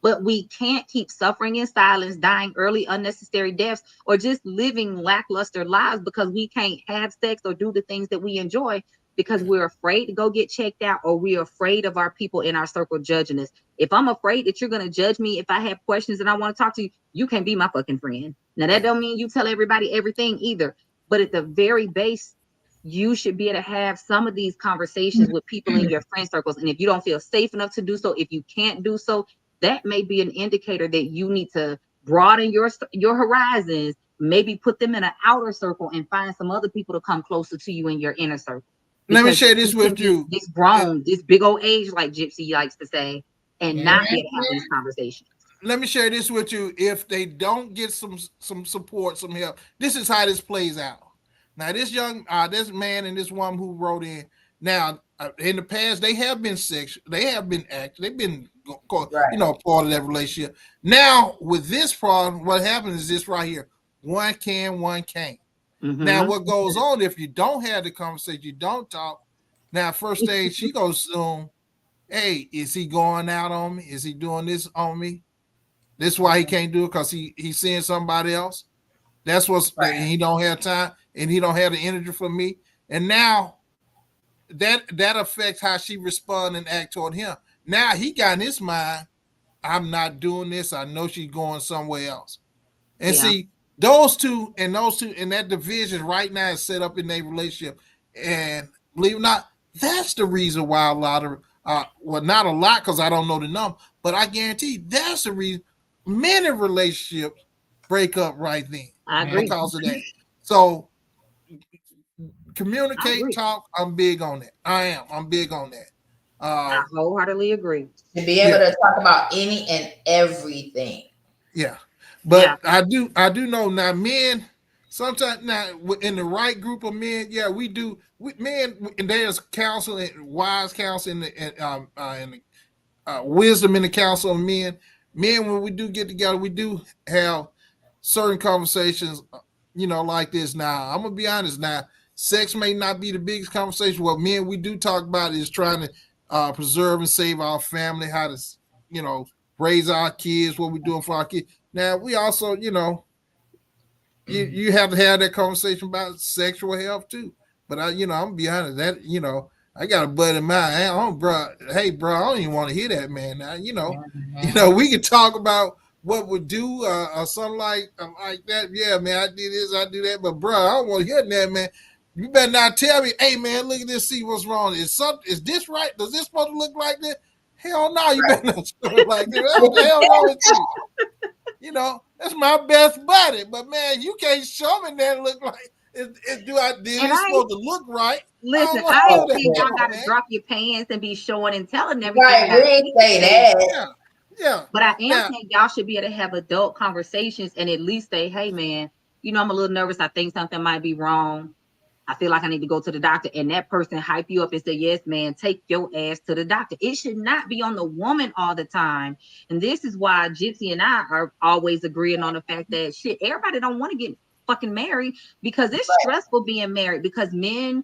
But we can't keep suffering in silence, dying early, unnecessary deaths, or just living lackluster lives because we can't have sex or do the things that we enjoy because we're afraid to go get checked out, or we're afraid of our people in our circle judging us. If I'm afraid that you're going to judge me if I have questions and I want to talk to you, you can't be my fucking friend. Now, that don't mean you tell everybody everything either. But at the very base, you should be able to have some of these conversations with people in your friend circles. And if you don't feel safe enough to do so, if you can't do so, that may be an indicator that you need to broaden your horizons, maybe put them in an outer circle and find some other people to come closer to you in your inner circle. Let me share this with you. This grown, this big old age, like Gypsy likes to say, and not be able to have these conversations. Let me share this with you. If they don't get some support, some help, this is how this plays out. Now, this man and this woman who wrote in, now, in the past, they have been sexual. They have been active. They've been, part of that relationship. Now, with this problem, what happens is this right here. One can, one can't. Mm-hmm. Now, what goes on if you don't have the conversation, you don't talk. Now, first thing she goes assume, hey, is he going out on me? Is he doing this on me? This is why he can't do it, because he's seeing somebody else. That's what's he don't have time and he don't have the energy for me. And now that affects how she respond and act toward him. Now he got in his mind, I'm not doing this. I know she's going somewhere else. And see, those two and that division right now is set up in their relationship. And believe it or not, that's the reason why a lot of well, not a lot, because I don't know the number, but I guarantee that's the reason many relationships break up right then. I agree. Because of that. So communicate, talk. I'm big on that. I'm big on that. I wholeheartedly agree. To be able to talk about any and everything. Yeah. But I do know now, men, sometimes now in the right group of men, we do. Men, and there's counsel and wise counsel and wisdom in the counsel of men. Men, when we do get together, we do have certain conversations, like this. Now, I'm gonna be honest. Now, sex may not be the biggest conversation. What men we do talk about is trying to preserve and save our family, how to, raise our kids, what we're doing for our kids. Now, we also, you have to have that conversation about sexual health too. But I'm gonna be honest, that I got a buddy in mind. Hey, bro, I don't even want to hear that, man. Now, we can talk about what we do or something like that. Yeah, man, I did this, I do that, but bro, I don't want to hear that, man. You better not tell me, hey, man, look at this, see what's wrong. Is this right? Does this supposed to look like this? Hell no, you better not look like this. What the hell wrong with you? That's my best buddy. But man, you can't show me that look like. Did it supposed to look right? Listen, I don't think y'all gotta drop your pants and be showing and telling everything. Right, we ain't say that. Yeah. But I am saying y'all should be able to have adult conversations and at least say, hey man, I'm a little nervous. I think something might be wrong. I feel like I need to go to the doctor. And that person hype you up and say, yes, man, take your ass to the doctor. It should not be on the woman all the time. And this is why Gypsy and I are always agreeing on the fact that everybody don't want to get fucking married because it's stressful being married, because men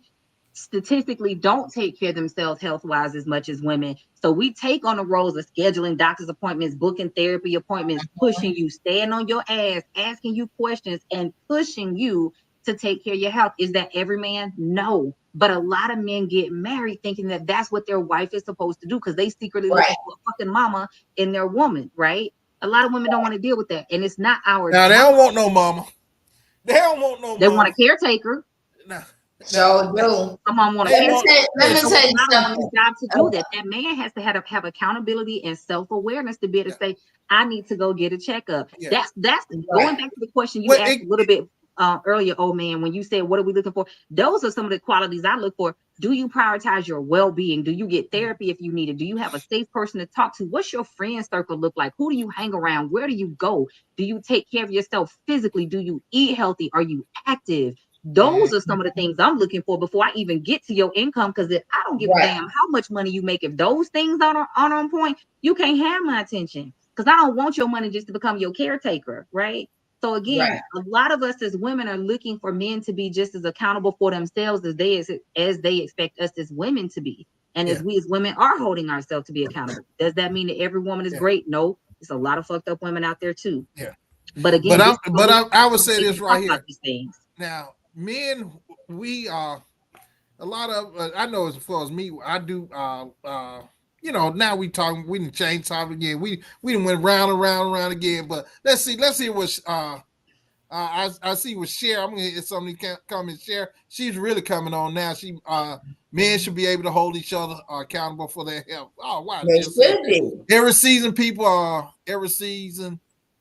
statistically don't take care of themselves health-wise as much as women. So we take on the roles of scheduling doctor's appointments, booking therapy appointments, pushing you, staying on your ass, asking you questions, and pushing you to take care of your health. Is that every man? No. But a lot of men get married thinking that that's what their wife is supposed to do because they secretly Right. looking for a fucking mama in their woman, right? A lot of women don't want to deal with that, and it's not our Now job. they don't want no mama. They don't want no They mama. want a caretaker. No. So do. Someone want a They Let me want- caretaker. let me So tell it's you not a something. woman's job to do that. That man has to have accountability and self-awareness to be able to say, I need to go get a checkup. Yeah. That's Right. going back to the question you Well, asked a little bit earlier, old man, when you said, what are we looking for? Those are some of the qualities I look for. Do you prioritize your well-being? Do you get therapy if you need it? Do you have a safe person to talk to? What's your friend circle look like? Who do you hang around? Where do you go? Do you take care of yourself physically? Do you eat healthy? Are you active? Those are some of the things I'm looking for before I even get to your income. Because I don't give a Right. damn how much money you make. If those things aren't on point, you can't have my attention. Because I don't want your money just to become your caretaker, right? So again, Right. a lot of us as women are looking for men to be just as accountable for themselves as they expect us as women to be. And as we as women are holding ourselves to be accountable. Does that mean that every woman is great? No, there's a lot of fucked up women out there too. Yeah. But again, I would say this right here. these things. Now, men, we are a lot of. I know as far as me, I do. You know, now we talking. We didn't change topic again. We didn't went round and round and round again. But let's see what I see with Cher. I'm gonna hit somebody come and share. She's really coming on now. Men should be able to hold each other accountable for their health. Oh wow, They should be. every season people are every season.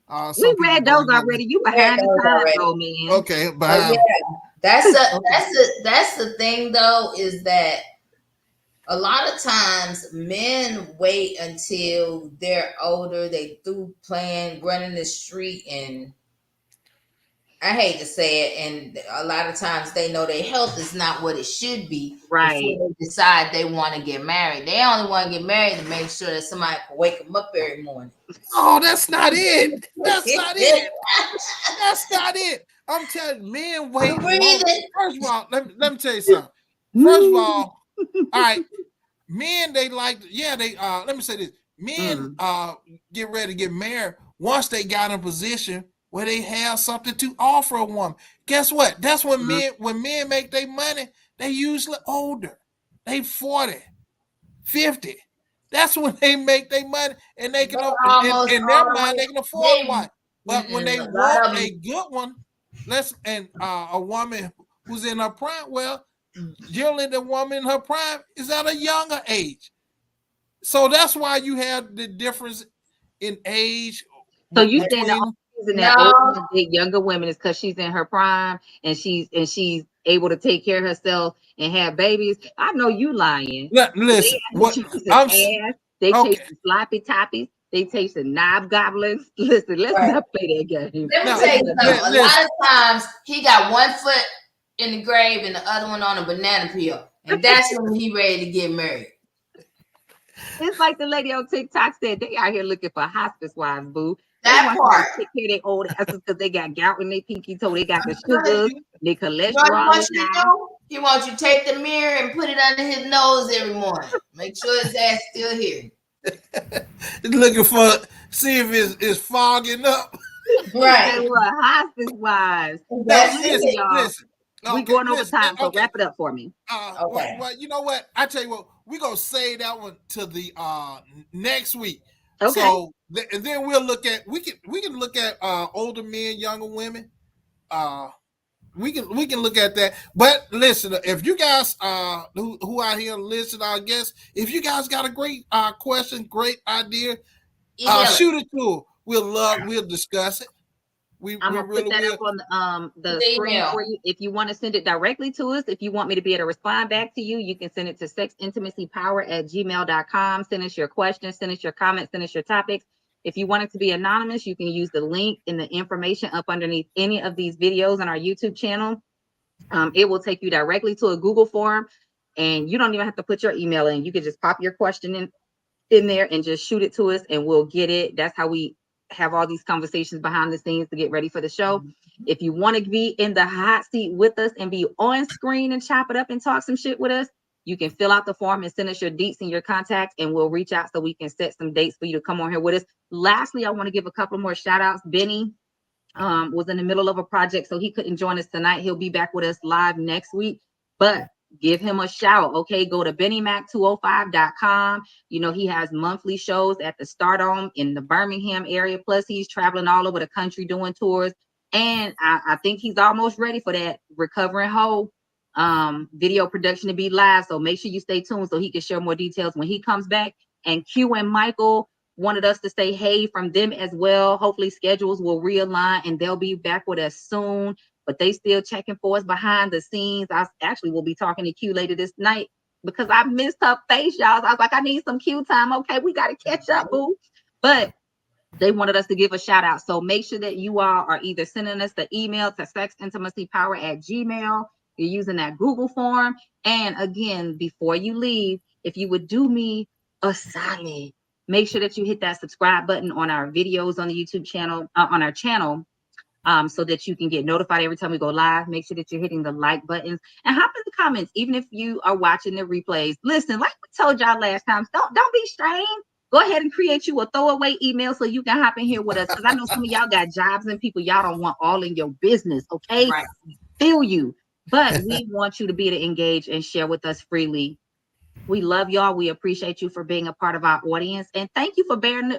We read those already. You behind the times, old man. Okay, behind. That's the thing though, is that a lot of times men wait until they're older, they through playing, running the street, and I hate to say it, and a lot of times they know their health is not what it should be. Right. Before they decide they want to get married. They only want to get married to make sure that somebody can wake them up every morning. Oh, that's not it. That's not it. That's not it. I'm telling you, men wait. First of all, let me tell you something. First of all right, men they like let me say this. Men get ready to get married once they got in a position where they have something to offer a woman. Guess what? That's when men make their money, they usually older. They 40, 50. That's when they make their money and they can in their mind they can afford one. But when they want a good one, a woman who's in her prime, well, generally the woman in her prime is at a younger age. So that's why you have the difference in age. So you saying the only reason that older date younger women is because she's in her prime and she's able to take care of herself and have babies? I know you lying. Listen, they chasing sloppy toppies. They chasing knob goblins. Listen, let's not play that game. Let me tell you something. A lot of times he got one foot in the grave and the other one on a banana peel, and that's when he ready to get married. It's like the lady on TikTok said, they out here looking for hospice wives, boo. That part. Take care of their old asses because they got gout in their pinky toe. They got the sugars, their cholesterol. He wants you to take the mirror and put it under his nose every morning. Make sure his ass still here. Looking for, see if it's fogging up. Right. Hospice wives. Listen, we going over time, so wrap it up for me. Okay. Well, you know what? I tell you what, we're gonna save that one to the next week. Okay. So and then we'll look at we can look at older men, younger women. We can look at that. But listen, if you guys who out here listen, I guess if you guys got a great question, great idea, shoot it to. We'll discuss it. I'm gonna put that up on the screen for you. If you want to send it directly to us, if you want me to be able to respond back to you, you can send it to sexintimacypower@gmail.com. Send us your questions, send us your comments, send us your topics. If you want it to be anonymous, you can use the link in the information up underneath any of these videos on our YouTube channel. It will take you directly to a Google form, and you don't even have to put your email in. You can just pop your question in there and just shoot it to us, and we'll get it. That's how we have all these conversations behind the scenes to get ready for the show. If you want to be in the hot seat with us and be on screen and chop it up and talk some shit with us, you can fill out the form and send us your deets and your contacts, and we'll reach out so we can set some dates for you to come on here with us. Lastly, I want to give a couple more shout outs. Benny was in the middle of a project, so he couldn't join us tonight. He'll be back with us live next week. But give him a shout. Okay, go to BennyMac205.com. You know, he has monthly shows at the Stardome in the Birmingham area. Plus, he's traveling all over the country doing tours. And I think he's almost ready for that Recovering Whole video production to be live. So make sure you stay tuned so he can share more details when he comes back. And Q and Michael wanted us to say hey from them as well. Hopefully schedules will realign and they'll be back with us soon. But they still checking for us behind the scenes. I actually will be talking to Q later this night because I missed her face, y'all. So I was like, I need some Q time. Okay, we got to catch up, boo. But they wanted us to give a shout out. So make sure that you all are either sending us the email to sexintimacypower@gmail. You're using that Google form. And again, before you leave, if you would do me a solid, make sure that you hit that subscribe button on our videos on the YouTube channel, on our channel, so that you can get notified every time we go live. Make sure that you're hitting the like buttons and hop in the comments, even if you are watching the replays. Listen, like we told y'all last time, don't be strange. Go ahead and create you a throwaway email so you can hop in here with us. Because I know some of y'all got jobs and people y'all don't want all in your business. Okay, Right. feel you. But we want you to be able to engage and share with us freely. We love y'all. We appreciate you for being a part of our audience. And thank you for bearing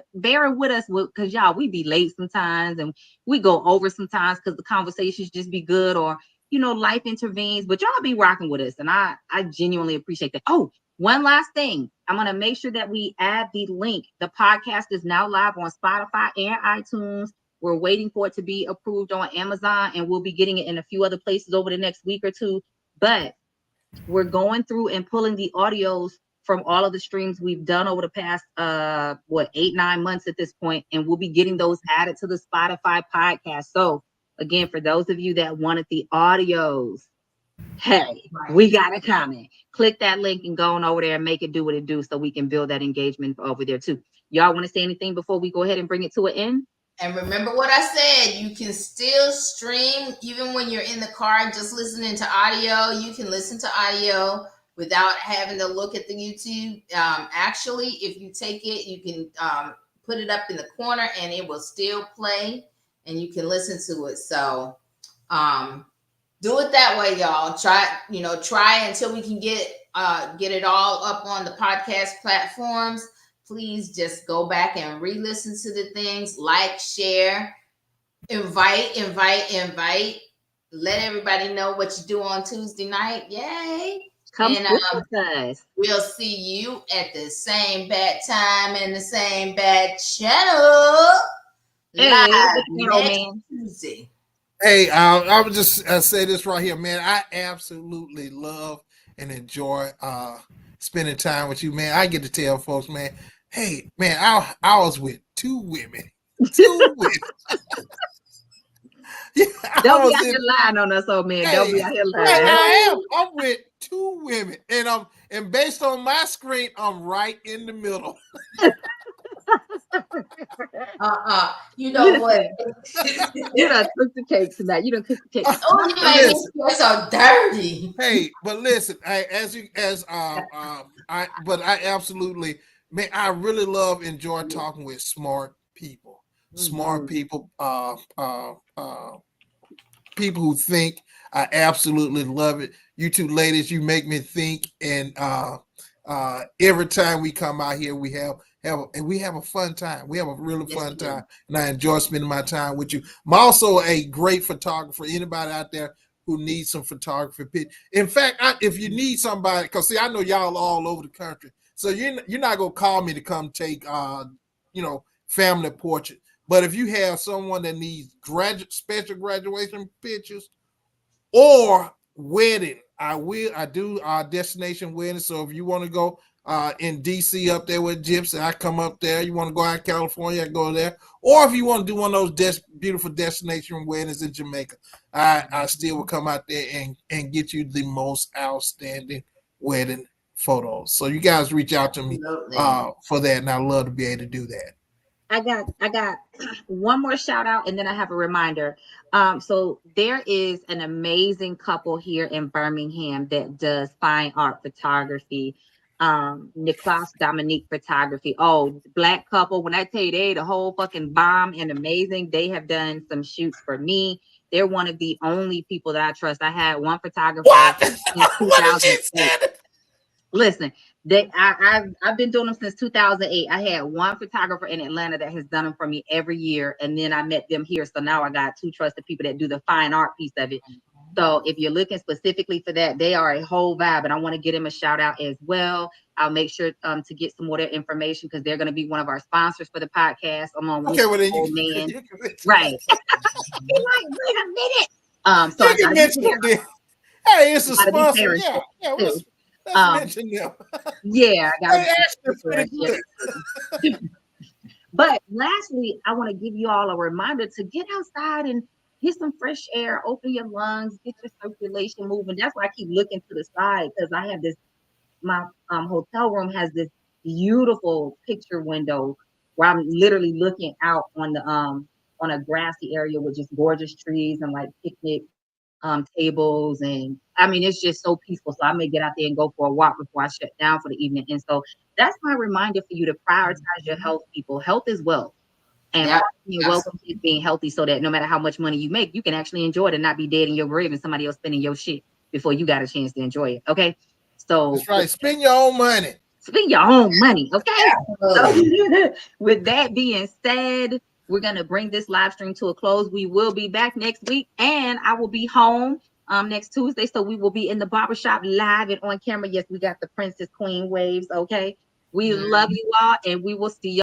with us because y'all, we be late sometimes and we go over sometimes because the conversations just be good or, you know, life intervenes. But y'all be rocking with us. And I genuinely appreciate that. Oh, one last thing. I'm going to make sure that we add the link. The podcast is now live on Spotify and iTunes. We're waiting for it to be approved on Amazon and we'll be getting it in a few other places over the next week or two. But we're going through and pulling the audios from all of the streams we've done over the past 8-9 months at this point, and we'll be getting those added to the Spotify podcast. So again, for those of you that wanted the audios, hey, we got a comment. Click that link and go on over there and make it do what it do so we can build that engagement over there too. Y'all want to say anything before we go ahead and bring it to an end? And remember what I said, you can still stream even when you're in the car, just listening to audio. You can listen to audio without having to look at the YouTube. Actually, if you take it, you can put it up in the corner and it will still play and you can listen to it. So do it that way, y'all. Try until we can get it all up on the podcast platforms. Please just go back and re-listen to the things, like, share, invite. Let everybody know what you do on Tuesday night. Yay. Come with us. We'll see you at the same bad time and the same bad channel. Live next Tuesday. Hey, I would just say this right here, man. I absolutely love and enjoy spending time with you, man. I get to tell folks, man, hey, man, I was with two women. Yeah, don't be out here lying on us, old man. Hey, don't be out here lying. I am. I'm with two women, and based on my screen, I'm right in the middle. You know what? You done cooked the cake tonight. You done cooked the cake. Oh, you made me feel so dirty. Hey, but listen, I absolutely, man, I really enjoy talking with smart people. Smart people, people who think. I absolutely love it. You two ladies, you make me think, and every time we come out here, we have a fun time. We have a really fun time, and I enjoy spending my time with you. I'm also a great photographer. Anybody out there who needs some photography? In fact, if you need somebody, because see, I know y'all all over the country, so you're not gonna call me to come take family portrait. But if you have someone that needs special graduation pictures or wedding, I do our destination wedding. So if you want to go in DC up there with Gypsy, I come up there. You want to go out to California, I go there. Or if you want to do one of those beautiful destination weddings in Jamaica, I still will come out there and get you the most outstanding wedding photos. So you guys reach out to me for that, and I love to be able to do that. I got one more shout out and then I have a reminder. So there is an amazing couple here in Birmingham that does fine art photography. Nicholas Dominique Photography. Oh, Black couple. When I tell you they the whole fucking bomb and amazing, they have done some shoots for me They're one of the only people that I trust. I had one photographer What? since What did she 2008. say? Listen, I've been doing them since 2008. I had one photographer in Atlanta that has done them for me every year, and then I met them here. So now I got two trusted people that do the fine art piece of it. So if you're looking specifically for that, they are a whole vibe, and I want to get them a shout out as well. I'll make sure to get some more of their information because they're going to be one of our sponsors for the podcast. Along with Okay, well then old you man, can right? Be like, wait a minute. So I you can gotta mention be them then. Hey, it's a gotta be sponsor. fair and Yeah, yeah. too. Let's mention them. Yeah, I gotta They actually be pretty fair. good. But lastly, I want to give you all a reminder to get outside and get some fresh air, open your lungs, get your circulation moving. That's why I keep looking to the side because I have this, my hotel room has this beautiful picture window where I'm literally looking out on a grassy area with just gorgeous trees and like picnic tables, and I mean it's just so peaceful. So I may get out there and go for a walk before I shut down for the evening. And so that's my reminder for you to prioritize your health, people. Health is wealth. And Yeah, you're welcome to being healthy so that no matter how much money you make, you can actually enjoy it and not be dead in your grave and somebody else spending your shit before you got a chance to enjoy it. Okay. So That's right. Spend your own money. spend your own money. Okay. absolutely. So, with that being said, we're gonna bring this live stream to a close. We will be back next week, and I will be home next Tuesday. So we will be in the barbershop live and on camera. Yes, we got the Princess Queen waves. Okay. We love you all, and we will see you.